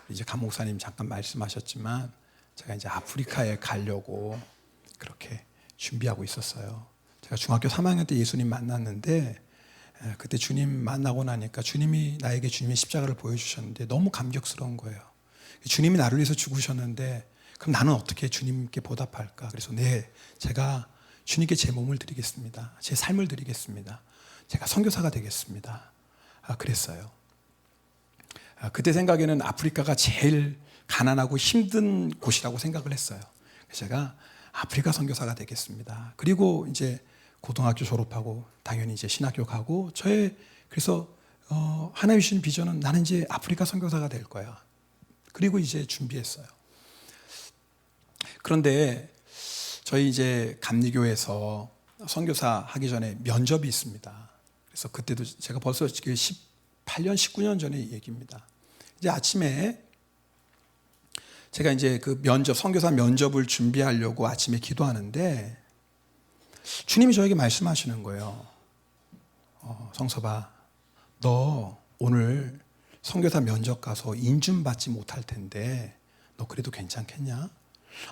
이제 강 목사님 잠깐 말씀하셨지만 제가 이제 아프리카에 가려고 그렇게 준비하고 있었어요. 제가 중학교 3학년 때 예수님 만났는데 그때 주님 만나고 나니까 주님이 나에게 주님의 십자가를 보여주셨는데 너무 감격스러운 거예요. 주님이 나를 위해서 죽으셨는데 그럼 나는 어떻게 주님께 보답할까? 그래서 제가 주님께 제 몸을 드리겠습니다. 제 삶을 드리겠습니다. 제가 선교사가 되겠습니다. 그랬어요. 그때 생각에는 아프리카가 제일 가난하고 힘든 곳이라고 생각을 했어요. 그래서 제가 아프리카 선교사가 되겠습니다. 그리고 이제 고등학교 졸업하고 당연히 이제 신학교 가고 그래서 하나님 주신 비전은 나는 이제 아프리카 선교사가 될 거야. 그리고 이제 준비했어요. 그런데 저희 이제 감리교에서 선교사 하기 전에 면접이 있습니다. 그래서 그때도 제가 벌써 18년, 19년 전의 얘기입니다. 이제 아침에 제가 이제 그 선교사 면접을 준비하려고 아침에 기도하는데 주님이 저에게 말씀하시는 거예요. 성서봐, 너 오늘 선교사 면접 가서 인준 받지 못할 텐데 너 그래도 괜찮겠냐?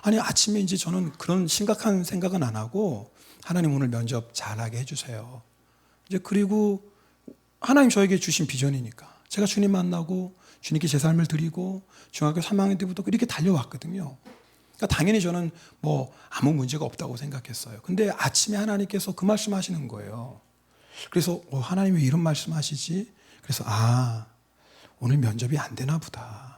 아니, 아침에 이제 저는 그런 심각한 생각은 안 하고 하나님 오늘 면접 잘하게 해주세요. 이제 그리고 하나님 저에게 주신 비전이니까 제가 주님 만나고 주님께 제 삶을 드리고 중학교 3학년 때부터 이렇게 달려왔거든요. 그러니까 당연히 저는 뭐 아무 문제가 없다고 생각했어요. 근데 아침에 하나님께서 그 말씀하시는 거예요. 그래서 하나님이 이런 말씀하시지? 그래서 오늘 면접이 안 되나 보다.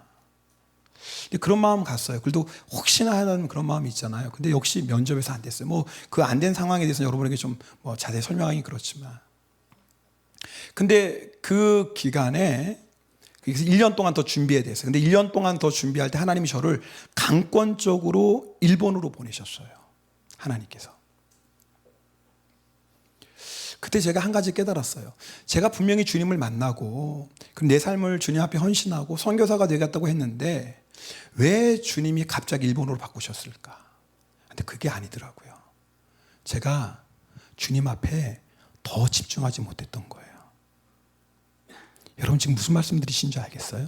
그런 마음 갔어요. 그래도 혹시나 하는 그런 마음이 있잖아요. 근데 역시 면접에서 안 됐어요. 뭐 그 안 된 상황에 대해서 여러분에게 좀 뭐 자세히 설명하기 그렇지만, 근데 그 기간에 그래서 1년 동안 더 준비해야 됐어요. 근데 1년 동안 더 준비할 때 하나님이 저를 강권적으로 일본으로 보내셨어요. 하나님께서. 그때 제가 한 가지 깨달았어요. 제가 분명히 주님을 만나고 그럼 내 삶을 주님 앞에 헌신하고 선교사가 되겠다고 했는데 왜 주님이 갑자기 일본으로 바꾸셨을까? 근데 그게 아니더라고요. 제가 주님 앞에 더 집중하지 못했던 거예요. 여러분 지금 무슨 말씀 드리신 줄 알겠어요?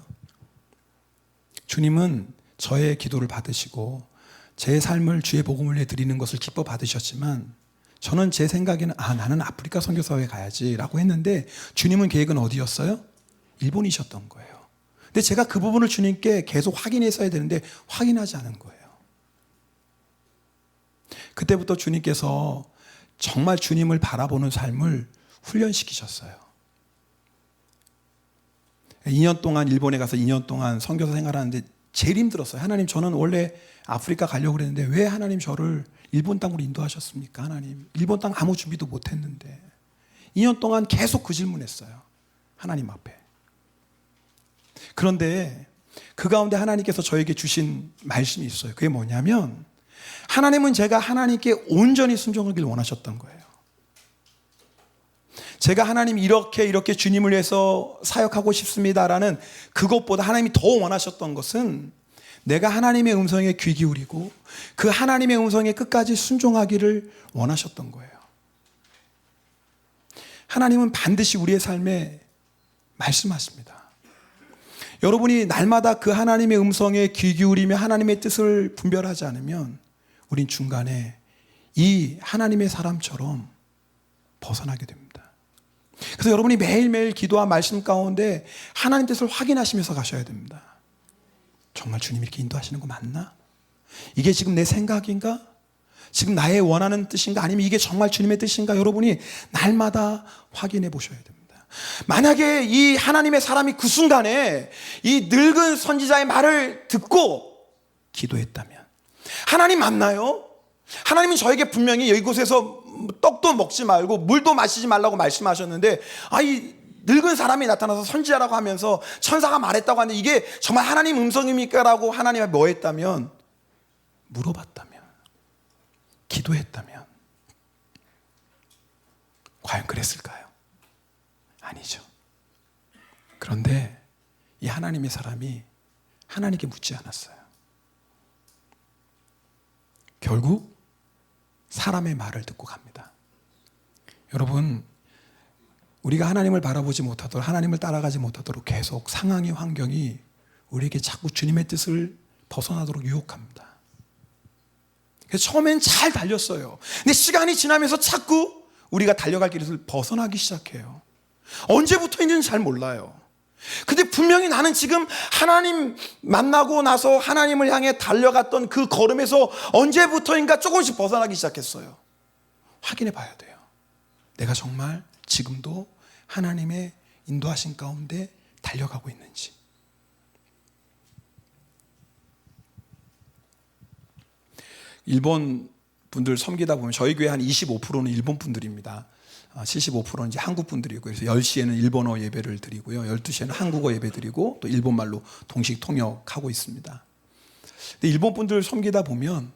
주님은 저의 기도를 받으시고 제 삶을 주의 복음을 위해 드리는 것을 기뻐 받으셨지만 저는 제 생각에는 나는 아프리카 선교사회에 가야지 라고 했는데 주님은 계획은 어디였어요? 일본이셨던 거예요. 근데 제가 그 부분을 주님께 계속 확인했어야 되는데 확인하지 않은 거예요. 그때부터 주님께서 정말 주님을 바라보는 삶을 훈련시키셨어요. 2년 동안 일본에 가서 2년 동안 선교사 생활하는데 제일 힘들었어요. 하나님, 저는 원래 아프리카 가려고 그랬는데 왜 하나님 저를 일본 땅으로 인도하셨습니까? 하나님, 일본 땅 아무 준비도 못했는데. 2년 동안 계속 그 질문했어요. 하나님 앞에. 그런데 그 가운데 하나님께서 저에게 주신 말씀이 있어요. 그게 뭐냐면 하나님은 제가 하나님께 온전히 순종하기를 원하셨던 거예요. 제가 하나님 이렇게 주님을 위해서 사역하고 싶습니다라는 그것보다 하나님이 더 원하셨던 것은 내가 하나님의 음성에 귀 기울이고 그 하나님의 음성에 끝까지 순종하기를 원하셨던 거예요. 하나님은 반드시 우리의 삶에 말씀하십니다. 여러분이 날마다 그 하나님의 음성에 귀 기울이며 하나님의 뜻을 분별하지 않으면 우린 중간에 이 하나님의 사람처럼 벗어나게 됩니다. 그래서 여러분이 매일매일 기도와 말씀 가운데 하나님 뜻을 확인하시면서 가셔야 됩니다. 정말 주님이 이렇게 인도하시는 거 맞나? 이게 지금 내 생각인가? 지금 나의 원하는 뜻인가? 아니면 이게 정말 주님의 뜻인가? 여러분이 날마다 확인해 보셔야 됩니다. 만약에 이 하나님의 사람이 그 순간에 이 늙은 선지자의 말을 듣고 기도했다면 하나님 맞나요? 하나님은 저에게 분명히 이곳에서 떡도 먹지 말고 물도 마시지 말라고 말씀하셨는데 이 늙은 사람이 나타나서 선지자라고 하면서 천사가 말했다고 하는데 이게 정말 하나님 음성입니까? 라고 하나님이 뭐 했다면, 물어봤다면, 기도했다면 과연 그랬을까요? 아니죠. 그런데 이 하나님의 사람이 하나님께 묻지 않았어요. 결국 사람의 말을 듣고 갑니다. 여러분, 우리가 하나님을 바라보지 못하도록, 하나님을 따라가지 못하도록 계속 상황이, 환경이 우리에게 자꾸 주님의 뜻을 벗어나도록 유혹합니다. 그래서 처음엔 잘 달렸어요. 근데 시간이 지나면서 자꾸 우리가 달려갈 길을 벗어나기 시작해요. 언제부터인지는 잘 몰라요. 근데 분명히 나는 지금 하나님 만나고 나서 하나님을 향해 달려갔던 그 걸음에서 언제부터인가 조금씩 벗어나기 시작했어요. 확인해 봐야 돼요. 내가 정말 지금도 하나님의 인도하신 가운데 달려가고 있는지. 일본 분들 섬기다 보면 저희 교회 한 25%는 일본 분들입니다. 75%는 이제 한국 분들이고, 그래서 10시에는 일본어 예배를 드리고요. 12시에는 한국어 예배 드리고 또 일본말로 동식 통역하고 있습니다. 근데 일본 분들 섬기다 보면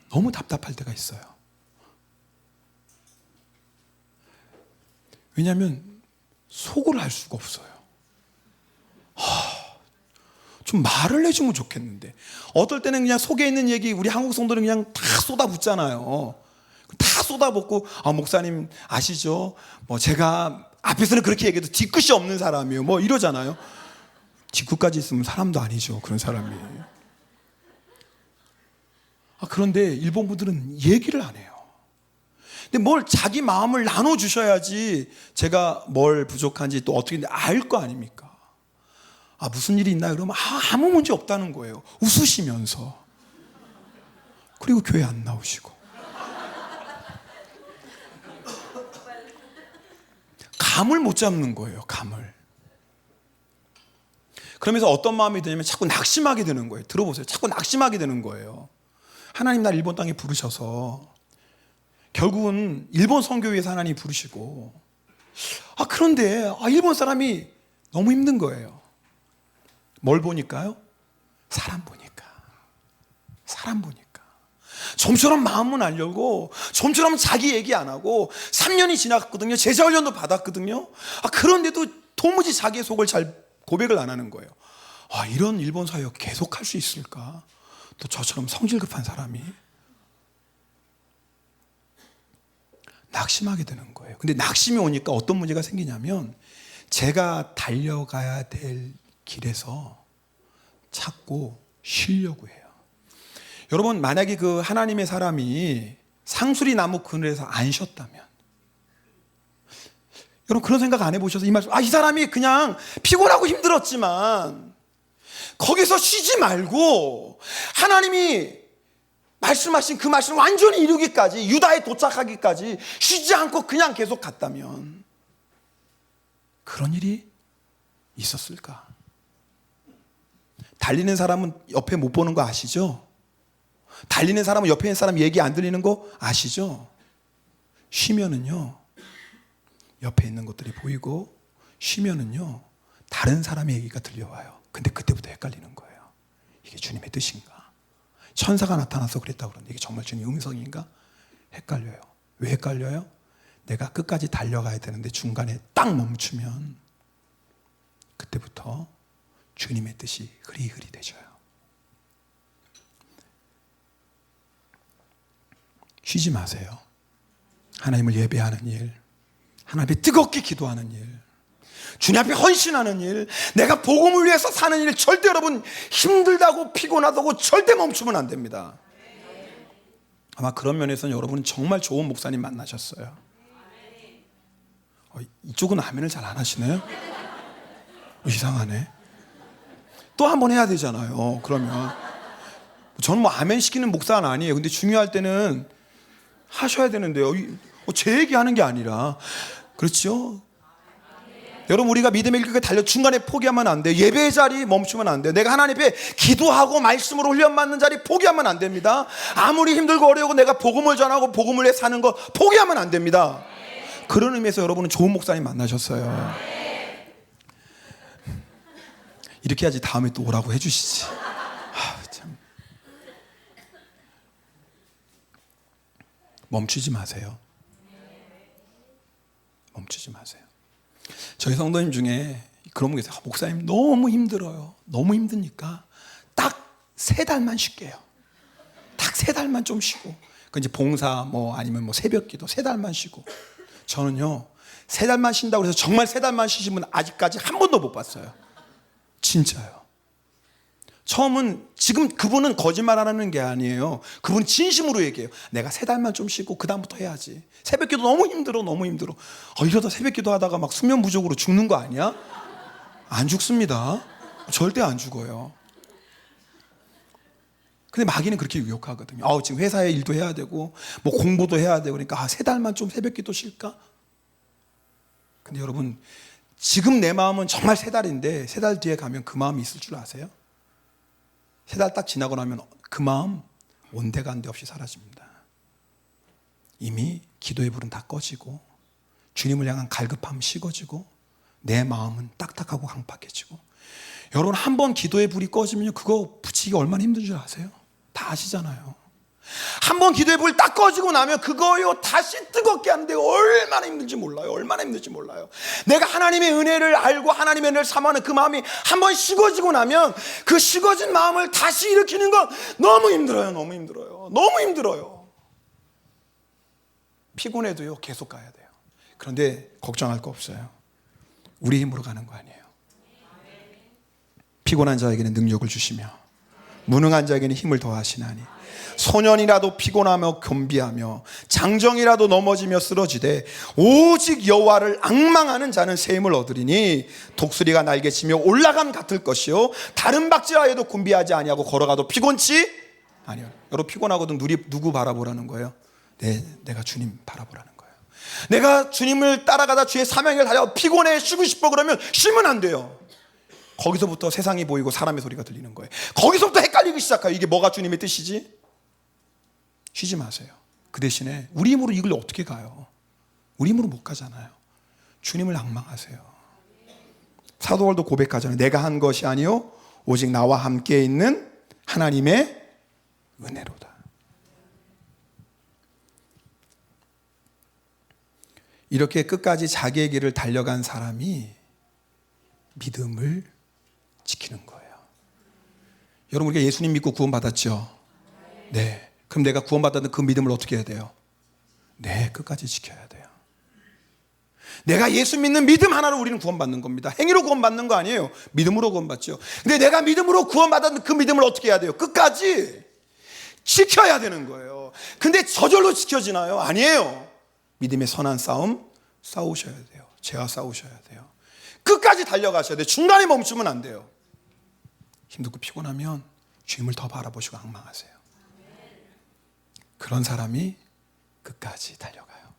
너무 답답할 때가 있어요. 왜냐하면 속을 알 수가 없어요. 좀 말을 해주면 좋겠는데 어떨 때는 그냥 속에 있는 얘기 우리 한국 성도는 그냥 다 쏟아붓잖아요. 다 쏟아붓고 목사님 아시죠? 뭐 제가 앞에서는 그렇게 얘기해도 뒤끝이 없는 사람이에요. 뭐 이러잖아요. 뒤끝까지 있으면 사람도 아니죠. 그런 사람이. 그런데 일본 분들은 얘기를 안 해요. 근데 뭘 자기 마음을 나눠주셔야지 제가 뭘 부족한지 또 어떻게 알 거 아닙니까? 무슨 일이 있나요? 그러면 아무 문제 없다는 거예요. 웃으시면서. 그리고 교회 안 나오시고. 감을 못 잡는 거예요. 감을. 그러면서 어떤 마음이 드냐면 자꾸 낙심하게 되는 거예요. 들어보세요. 자꾸 낙심하게 되는 거예요. 하나님 날 일본 땅에 부르셔서 결국은 일본 선교회에서 하나님 부르시고 그런데 일본 사람이 너무 힘든 거예요. 뭘 보니까요? 사람 보니까. 좀처럼 마음은 안 열고 좀처럼 자기 얘기 안 하고 3년이 지났거든요. 제자 훈련도 받았거든요. 그런데도 도무지 자기의 속을 잘 고백을 안 하는 거예요. 이런 일본 사역 계속 할 수 있을까? 또 저처럼 성질 급한 사람이 낙심하게 되는 거예요. 근데 낙심이 오니까 어떤 문제가 생기냐면 제가 달려가야 될 길에서 자꾸 쉬려고 해요. 여러분, 만약에 그 하나님의 사람이 상수리 나무 그늘에서 안 쉬었다면, 여러분 그런 생각 안 해보셔서 이 말씀, 이 사람이 그냥 피곤하고 힘들었지만 거기서 쉬지 말고 하나님이 말씀하신 그 말씀을 완전히 이루기까지, 유다에 도착하기까지 쉬지 않고 그냥 계속 갔다면 그런 일이 있었을까? 달리는 사람은 옆에 못 보는 거 아시죠? 달리는 사람은 옆에 있는 사람 얘기 안 들리는 거 아시죠? 쉬면은요, 옆에 있는 것들이 보이고 쉬면은요, 다른 사람의 얘기가 들려와요. 근데 그때부터 헷갈리는 거예요. 이게 주님의 뜻인가? 천사가 나타나서 그랬다고 그러는데 이게 정말 주님의 음성인가? 헷갈려요. 왜 헷갈려요? 내가 끝까지 달려가야 되는데 중간에 딱 멈추면 그때부터 주님의 뜻이 흐리흐리되져요. 쉬지 마세요. 하나님을 예배하는 일, 하나님 앞에 뜨겁게 기도하는 일, 주님 앞에 헌신하는 일, 내가 복음을 위해서 사는 일, 절대 여러분 힘들다고 피곤하다고 절대 멈추면 안 됩니다. 아마 그런 면에서는 여러분은 정말 좋은 목사님 만나셨어요. 이쪽은 아멘을 잘 안 하시네요. 이상하네. 또 한 번 해야 되잖아요. 그러면 저는 뭐 아멘 시키는 목사는 아니에요. 근데 중요할 때는 하셔야 되는데요. 제 얘기하는 게 아니라, 그렇죠? 여러분, 우리가 믿음의 길을 달려 중간에 포기하면 안 돼요. 예배의 자리 멈추면 안 돼요. 내가 하나님 앞에 기도하고 말씀으로 훈련받는 자리 포기하면 안 됩니다. 아무리 힘들고 어려우고 내가 복음을 전하고 복음을 위해 사는 거 포기하면 안 됩니다. 그런 의미에서 여러분은 좋은 목사님 만나셨어요. 이렇게 해야지 다음에 또 오라고 해주시지. 참. 멈추지 마세요. 멈추지 마세요. 저희 성도님 중에 그런 분 계세요. 목사님 너무 힘들어요. 너무 힘드니까 딱 3달만 쉴게요. 딱 3달만 좀 쉬고. 그 이제 봉사 아니면 새벽기도 3달만 쉬고. 저는요 3달만 쉰다고 해서 정말 3달만 쉬신 분 아직까지 한 번도 못 봤어요. 진짜요. 처음은, 지금 그분은 거짓말하는 게 아니에요. 그분은 진심으로 얘기해요. 내가 3달만 좀 쉬고 그 다음부터 해야지. 새벽기도 너무 힘들어. 이러다 새벽기도 하다가 막 수면 부족으로 죽는 거 아니야? 안 죽습니다. 절대 안 죽어요. 근데 마귀는 그렇게 유혹하거든요. 지금 회사에 일도 해야 되고 공부도 해야 되고 그러니까 3달만 좀 새벽기도 쉴까? 근데 여러분, 지금 내 마음은 정말 3달인데 3달 뒤에 가면 그 마음이 있을 줄 아세요? 3달 딱 지나고 나면 그 마음 온데간데 없이 사라집니다. 이미 기도의 불은 다 꺼지고 주님을 향한 갈급함은 식어지고 내 마음은 딱딱하고 강팍해지고. 여러분, 한 번 기도의 불이 꺼지면 그거 붙이기가 얼마나 힘든 줄 아세요? 다 아시잖아요. 한 번 기도의 불이 딱 꺼지고 나면 그거요 다시 뜨겁게 하는데 얼마나 힘든지 몰라요. 내가 하나님의 은혜를 알고 하나님의 은혜를 사모하는 그 마음이 한 번 식어지고 나면 그 식어진 마음을 다시 일으키는 건 너무 힘들어요. 피곤해도요 계속 가야 돼요. 그런데 걱정할 거 없어요. 우리 힘으로 가는 거 아니에요. 피곤한 자에게는 능력을 주시며 무능한 자에게는 힘을 더하시나니 소년이라도 피곤하며 겸비하며 장정이라도 넘어지며 쓰러지되 오직 여호와를 앙망하는 자는 새 힘을 얻으리니 독수리가 날개치며 올라감 같을 것이요 다른 박지하여도 곤비하지 아니하고 걸어가도 피곤치 아니요. 여러분 피곤하거든 누구 바라보라는 거예요? 내가 주님 바라보라는 거예요. 내가 주님을 따라가다 주의 사명을 달려 피곤해 쉬고 싶어 그러면 쉬면 안 돼요. 거기서부터 세상이 보이고 사람의 소리가 들리는 거예요. 거기서부터 헷갈리기 시작해요. 이게 뭐가 주님의 뜻이지? 쉬지 마세요. 그 대신에 우리 힘으로 이걸 어떻게 가요? 우리 힘으로 못 가잖아요. 주님을 앙망하세요. 사도 바울도 고백하잖아요. 내가 한 것이 아니요 오직 나와 함께 있는 하나님의 은혜로다. 이렇게 끝까지 자기의 길을 달려간 사람이 믿음을 지키는 거예요. 여러분 우리가 예수님 믿고 구원받았죠? 네. 그럼 내가 구원받았는 그 믿음을 어떻게 해야 돼요? 네, 끝까지 지켜야 돼요. 내가 예수 믿는 믿음 하나로 우리는 구원받는 겁니다. 행위로 구원받는 거 아니에요. 믿음으로 구원받죠. 근데 내가 믿음으로 구원받았는 그 믿음을 어떻게 해야 돼요? 끝까지 지켜야 되는 거예요. 근데 저절로 지켜지나요? 아니에요. 믿음의 선한 싸움 싸우셔야 돼요. 죄와 싸우셔야 돼요. 끝까지 달려가셔야 돼요. 중간에 멈추면 안 돼요. 힘들고 피곤하면 주님을 더 바라보시고 앙망하세요. 그런 사람이 끝까지 달려가요.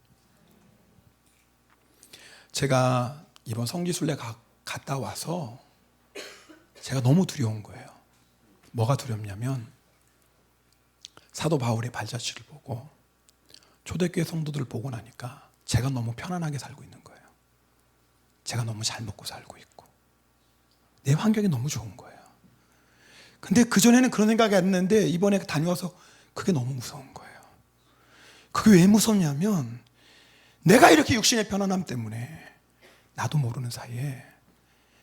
제가 이번 성지순례 갔다 와서 제가 너무 두려운 거예요. 뭐가 두렵냐면 사도 바울의 발자취를 보고 초대교회 성도들을 보고 나니까 제가 너무 편안하게 살고 있는 거예요. 제가 너무 잘 먹고 살고 있고 내 환경이 너무 좋은 거예요. 근데 그전에는 그런 생각이 안 했는데 이번에 다녀와서 그게 너무 무서운 거예요. 그게 왜 무섭냐면 내가 이렇게 육신의 편안함 때문에 나도 모르는 사이에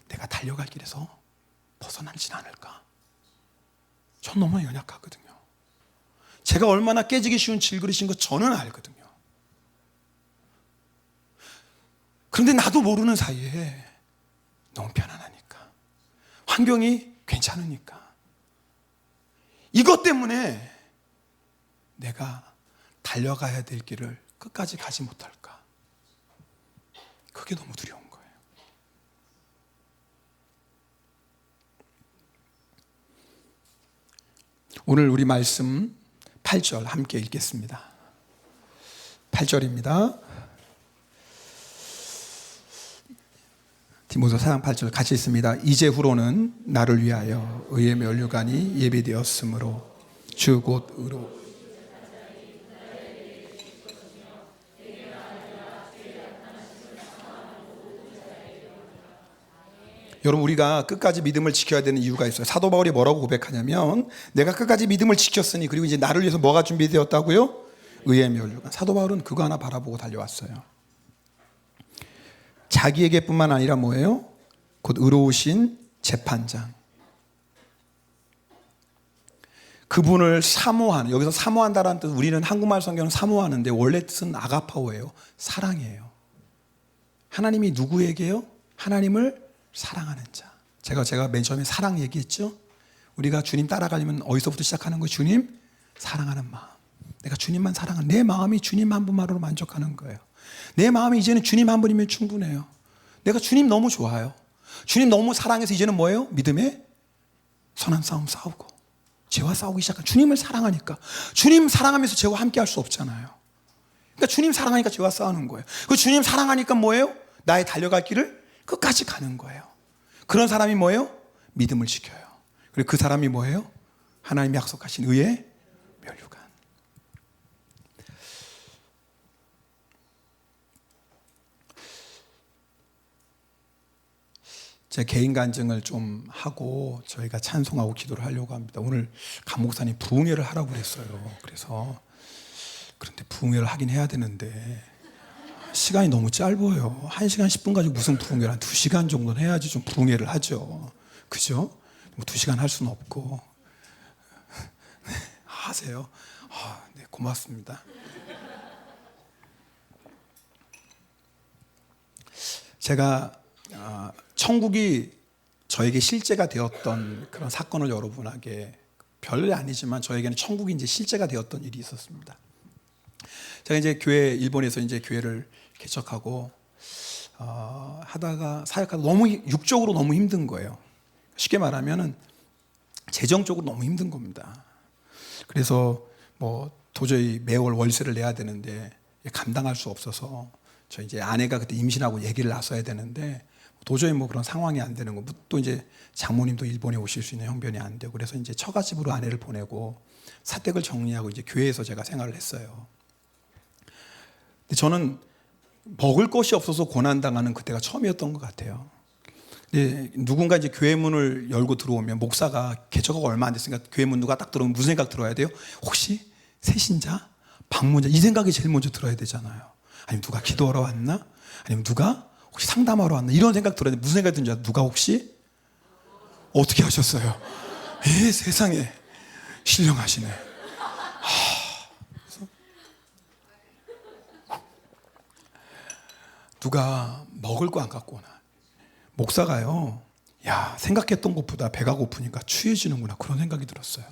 내가 달려갈 길에서 벗어나진 않을까. 전 너무 연약하거든요. 제가 얼마나 깨지기 쉬운 질그릇인 거 저는 알거든요. 그런데 나도 모르는 사이에 너무 편안하니까 환경이 괜찮으니까 이것 때문에 내가 달려가야 될 길을 끝까지 가지 못할까? 그게 너무 두려운 거예요. 오늘 우리 말씀 8절 함께 읽겠습니다. 8절입니다. 디모데 4장 8절 같이 읽습니다. 이제후로는 나를 위하여 의의 면류관이 예비되었으므로 주 곧 의로 여러분 우리가 끝까지 믿음을 지켜야 되는 이유가 있어요. 사도 바울이 뭐라고 고백하냐면 내가 끝까지 믿음을 지켰으니 그리고 이제 나를 위해서 뭐가 준비되었다고요? 의의 면류관. 사도 바울은 그거 하나 바라보고 달려왔어요. 자기에게뿐만 아니라 뭐예요? 곧 의로우신 재판장. 그분을 사모하는, 여기서 사모한다라는 뜻, 우리는 한국말 성경은 사모하는데 원래 뜻은 아가파오예요. 사랑이에요. 하나님이 누구에게요? 하나님을 사랑하는 자. 제가 맨 처음에 사랑 얘기했죠? 우리가 주님 따라가려면 어디서부터 시작하는 거예요? 주님 사랑하는 마음. 내가 주님만 사랑하는, 내 마음이 주님 한 분만으로 만족하는 거예요. 내 마음이 이제는 주님 한 분이면 충분해요. 내가 주님 너무 좋아요. 주님 너무 사랑해서 이제는 뭐예요? 믿음의 선한 싸움 싸우고 죄와 싸우기 시작한. 주님을 사랑하니까. 주님 사랑하면서 죄와 함께 할 수 없잖아요. 그러니까 주님 사랑하니까 죄와 싸우는 거예요. 그 주님 사랑하니까 뭐예요? 나의 달려갈 길을 끝까지 가는 거예요. 그런 사람이 뭐예요? 믿음을 지켜요. 그리고 그 사람이 뭐예요? 하나님이 약속하신 의의 면류관. 제 개인 간증을 좀 하고 저희가 찬송하고 기도를 하려고 합니다. 오늘 강 목사님 부흥회를 하라고 그랬어요. 그래서 그런데 부흥회를 하긴 해야 되는데 시간이 너무 짧아요. 1시간 10분 가지고 무슨 부흥회를 한 2시간 정도는 해야지 좀 부흥회를 하죠. 그죠? 뭐 2시간 할 수는 없고. 네, 하세요. 네, 고맙습니다. 제가 천국이 저에게 실제가 되었던 그런 사건을 여러분에게 별일 아니지만 저에게는 천국이 이제 실제가 되었던 일이 있었습니다. 제가 이제 일본에서 이제 교회를 개척하고 하다가 사역하다 너무 육적으로 너무 힘든 거예요. 쉽게 말하면은 재정적으로 너무 힘든 겁니다. 그래서 뭐 도저히 매월 월세를 내야 되는데 감당할 수 없어서 저 이제 아내가 그때 임신하고 얘기를 나서야 되는데 도저히 뭐 그런 상황이 안 되는 거. 또 이제 장모님도 일본에 오실 수 있는 형편이 안 되고 그래서 이제 처가집으로 아내를 보내고 사택을 정리하고 이제 교회에서 제가 생활을 했어요. 근데 저는 먹을 것이 없어서 고난당하는 그때가 처음이었던 것 같아요. 근데 누군가 이제 교회 문을 열고 들어오면 목사가 개척하고 얼마 안 됐으니까 교회 문 누가 딱 들어오면 무슨 생각 들어야 돼요? 혹시 새신자? 방문자? 이 생각이 제일 먼저 들어야 되잖아요. 아니면 누가 기도하러 왔나? 아니면 누가 혹시 상담하러 왔나? 이런 생각 들어야 돼. 무슨 생각이 드는지 알아요? 누가 혹시? 어떻게 하셨어요? 세상에 신령하시네. 그래서 누가 먹을 거 안 갖고 오나? 목사가요, 야, 생각했던 것보다 배가 고프니까 취해지는구나. 그런 생각이 들었어요.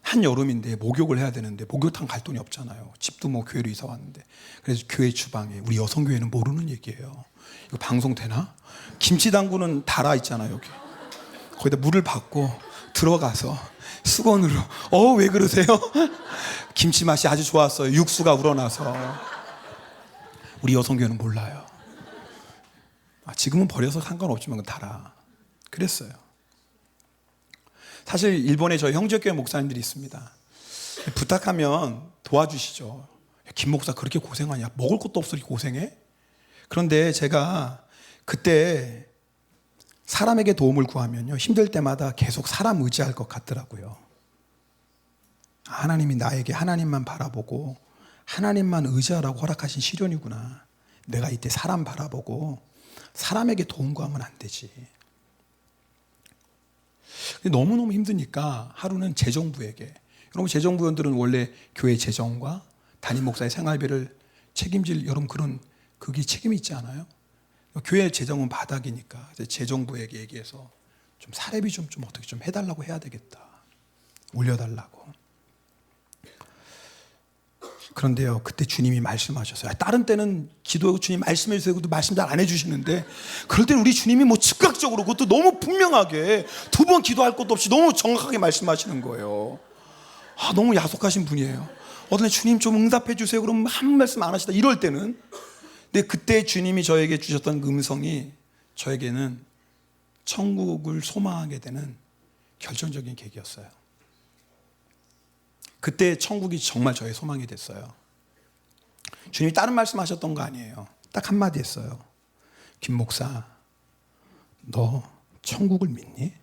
한여름인데 목욕을 해야 되는데 목욕탕 갈 돈이 없잖아요. 집도 뭐 교회로 이사 왔는데. 그래서 교회 주방에, 우리 여성교회는 모르는 얘기예요. 이거 방송 되나? 김치 담그는 다라 있잖아요, 여기. 거기다 물을 받고 들어가서 수건으로, 왜 그러세요? 김치 맛이 아주 좋았어요. 육수가 우러나서. 우리 여성교회는 몰라요. 지금은 버려서 상관없지만 다라. 그랬어요. 사실 일본에 저희 형제교회 목사님들이 있습니다. 부탁하면 도와주시죠. 김 목사 그렇게 고생하냐? 먹을 것도 없어 이렇게 고생해? 그런데 제가 그때 사람에게 도움을 구하면요, 힘들 때마다 계속 사람 의지할 것 같더라고요. 하나님이 나에게 하나님만 바라보고 하나님만 의지하라고 허락하신 시련이구나. 내가 이때 사람 바라보고 사람에게 도움 구하면 안 되지. 너무너무 힘드니까 하루는 재정부에게, 여러분 재정부원들은 원래 교회 재정과 담임 목사의 생활비를 책임질 여러분 그게 책임이 있지 않아요? 교회 재정은 바닥이니까 재정부에게 얘기해서 좀 사례비 좀 어떻게 좀 해달라고 해야 되겠다. 올려달라고. 그런데요, 그때 주님이 말씀하셨어요. 다른 때는 기도 주님 말씀해 주세요. 그것도 말씀 잘 안 해주시는데, 그럴 때는 우리 주님이 뭐 즉각적으로 그것도 너무 분명하게 2번 기도할 것도 없이 너무 정확하게 말씀하시는 거예요. 너무 야속하신 분이에요. 어떤 주님 좀 응답해 주세요. 그러면 한 말씀 안 하시다. 이럴 때는. 근데 그때 주님이 저에게 주셨던 그 음성이 저에게는 천국을 소망하게 되는 결정적인 계기였어요. 그때 천국이 정말 저의 소망이 됐어요. 주님이 다른 말씀하셨던 거 아니에요. 딱 한마디 했어요. 김 목사, 너 천국을 믿니?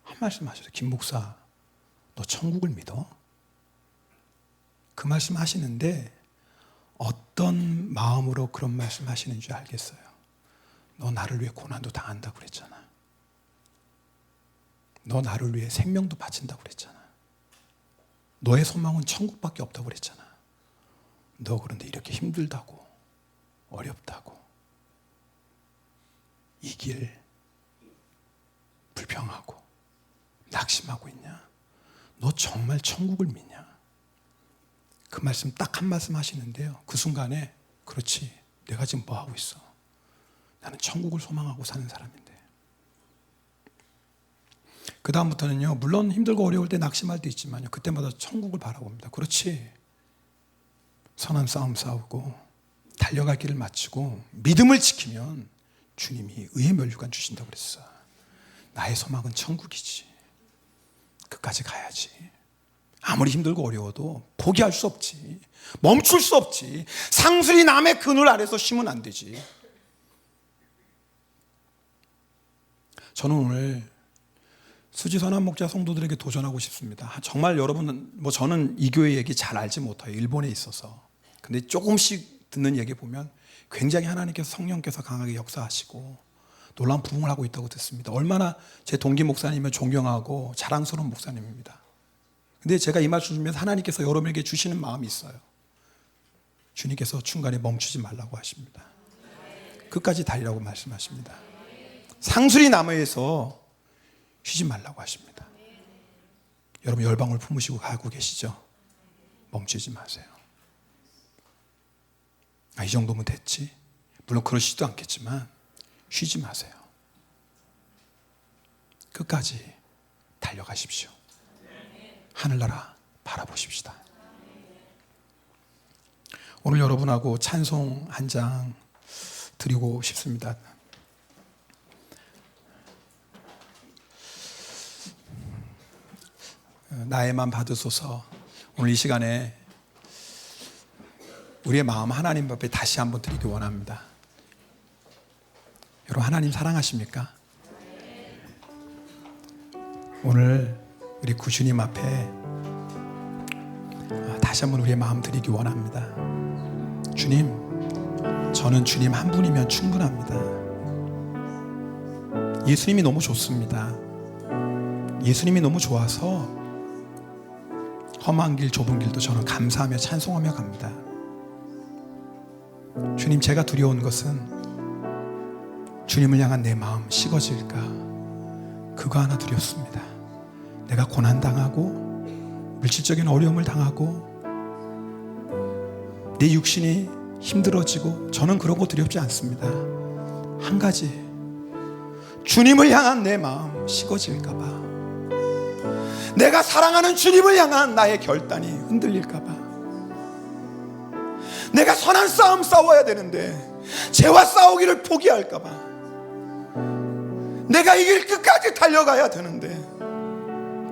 한 말씀 하셨어요. 김 목사, 너 천국을 믿어? 그 말씀 하시는데 어떤 마음으로 그런 말씀 하시는 줄 알겠어요. 너 나를 위해 고난도 당한다고 그랬잖아. 너 나를 위해 생명도 바친다고 그랬잖아. 너의 소망은 천국밖에 없다고 그랬잖아. 너 그런데 이렇게 힘들다고, 어렵다고, 이 길 불평하고 낙심하고 있냐? 너 정말 천국을 믿냐? 그 말씀 딱 한 말씀 하시는데요, 그 순간에 그렇지, 내가 지금 뭐 하고 있어? 나는 천국을 소망하고 사는 사람인데. 그 다음부터는요, 물론 힘들고 어려울 때 낙심할 때 있지만요, 그때마다 천국을 바라봅니다. 그렇지, 선한 싸움 싸우고 달려갈 길을 마치고 믿음을 지키면 주님이 의의 면류관 주신다고 그랬어. 나의 소망은 천국이지. 끝까지 가야지. 아무리 힘들고 어려워도 포기할 수 없지. 멈출 수 없지. 상술이 남의 그늘 아래서 쉬면 안 되지. 저는 오늘 수지 선한 목자 성도들에게 도전하고 싶습니다. 정말 여러분, 저는 이 교회 얘기 잘 알지 못해요. 일본에 있어서. 근데 조금씩 듣는 얘기 보면 굉장히 하나님께서 성령께서 강하게 역사하시고 놀라운 부흥을 하고 있다고 듣습니다. 얼마나 제 동기 목사님을 존경하고 자랑스러운 목사님입니다. 근데 제가 이 말씀 주면서 하나님께서 여러분에게 주시는 마음이 있어요. 주님께서 중간에 멈추지 말라고 하십니다. 끝까지 달리라고 말씀하십니다. 상수리 나무에서 쉬지 말라고 하십니다. 여러분 열방울 품으시고 가고 계시죠? 멈추지 마세요. 이 정도면 됐지? 물론 그러시지도 않겠지만 쉬지 마세요. 끝까지 달려가십시오. 하늘나라 바라보십시다. 오늘 여러분하고 찬송 한 장 드리고 싶습니다. 나의 맘 받으소서. 오늘 이 시간에 우리의 마음 하나님 앞에 다시 한번 드리기 원합니다. 여러분 하나님 사랑하십니까? 오늘 우리 구주님 앞에 다시 한번 우리의 마음 드리기 원합니다. 주님, 저는 주님 한 분이면 충분합니다. 예수님이 너무 좋습니다. 예수님이 너무 좋아서 험한 길 좁은 길도 저는 감사하며 찬송하며 갑니다. 주님, 제가 두려운 것은 주님을 향한 내 마음 식어질까, 그거 하나 두렵습니다. 내가 고난당하고 물질적인 어려움을 당하고 내 육신이 힘들어지고, 저는 그런 거 두렵지 않습니다. 한 가지, 주님을 향한 내 마음 식어질까 봐, 내가 사랑하는 주님을 향한 나의 결단이 흔들릴까 봐, 내가 선한 싸움 싸워야 되는데 죄와 싸우기를 포기할까 봐, 내가 이 길 끝까지 달려가야 되는데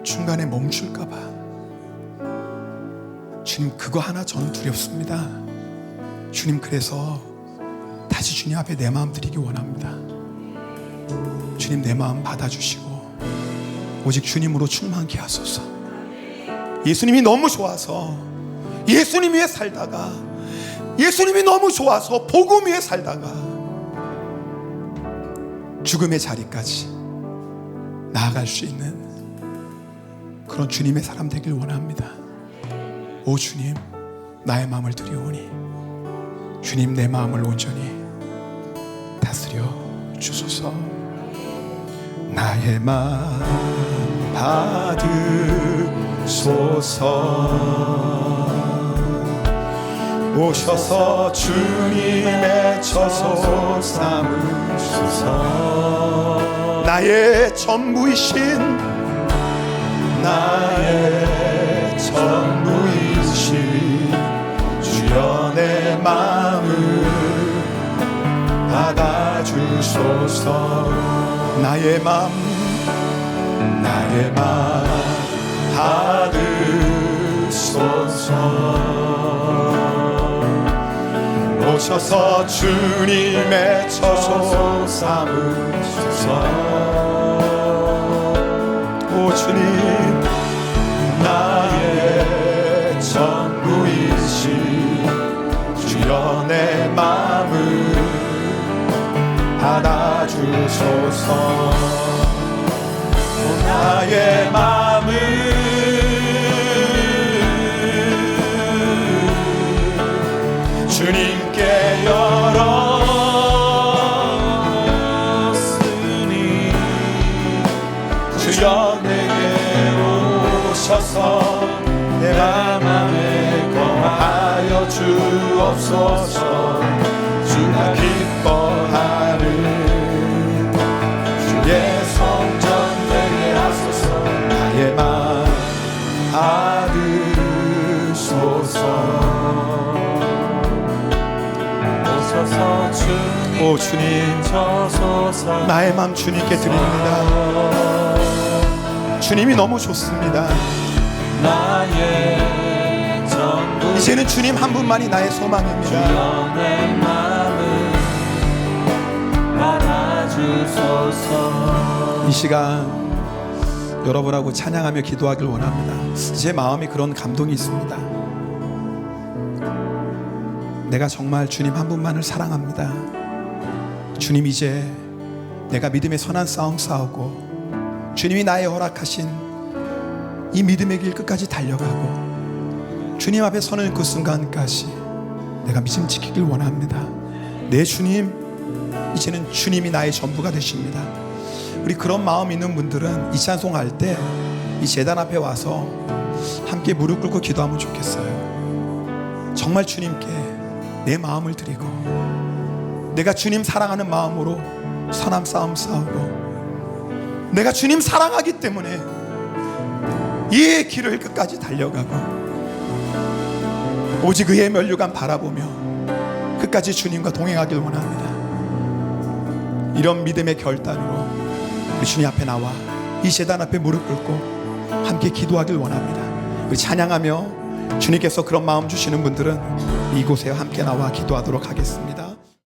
중간에 멈출까 봐, 주님 그거 하나 저는 두렵습니다. 주님, 그래서 다시 주님 앞에 내 마음 드리기 원합니다. 주님, 내 마음 받아주시고 오직 주님으로 충만케 하소서. 예수님이 너무 좋아서 예수님 위에 살다가, 예수님이 너무 좋아서 복음 위에 살다가 죽음의 자리까지 나아갈 수 있는 그런 주님의 사람 되길 원합니다. 오 주님, 나의 마음을 드리오니 주님 내 마음을 온전히 다스려 주소서. 나의 마음 받으소서. 오셔서 주님의 처소 삼으소서. 나의 전부이신, 나의 전부이신 주여 내 마음을 받아주소서. 나의 마음, 나의 마음 받으소서. 오셔서 주님의 처소 삼으소서. 오 주님, 나의 전부이신 주여 내 마음을 받아주소서. 나의 마음을 주님께 열었으니 주여 내게 오셔서 내 마음에 거하여 주옵소서. 주가 기뻐하는 주의 성전 되게 하소서. 나의 마음 받으소서. 오 주님, 나의 마음 주님께 드립니다. 주님이 너무 좋습니다. 이제는 주님 한 분만이 나의 소망입니다. 이 시간 여러분하고 찬양하며 기도하길 원합니다. 제 마음이 그런 감동이 있습니다. 내가 정말 주님 한 분만을 사랑합니다. 주님, 이제 내가 믿음의 선한 싸움 싸우고 주님이 나의 허락하신 이 믿음의 길 끝까지 달려가고 주님 앞에 서는 그 순간까지 내가 믿음 지키길 원합니다. 내 주님, 이제는 주님이 나의 전부가 되십니다. 우리 그런 마음 있는 분들은 이 찬송할 때 이 제단 앞에 와서 함께 무릎 꿇고 기도하면 좋겠어요. 정말 주님께 내 마음을 드리고 내가 주님 사랑하는 마음으로 선한 싸움 싸우고 내가 주님 사랑하기 때문에 이 길을 끝까지 달려가고 오직 그의 면류관 바라보며 끝까지 주님과 동행하길 원합니다. 이런 믿음의 결단으로 우리 주님 앞에 나와 이 제단 앞에 무릎 꿇고 함께 기도하길 원합니다. 우리 찬양하며 주님께서 그런 마음 주시는 분들은 이곳에 함께 나와 기도하도록 하겠습니다.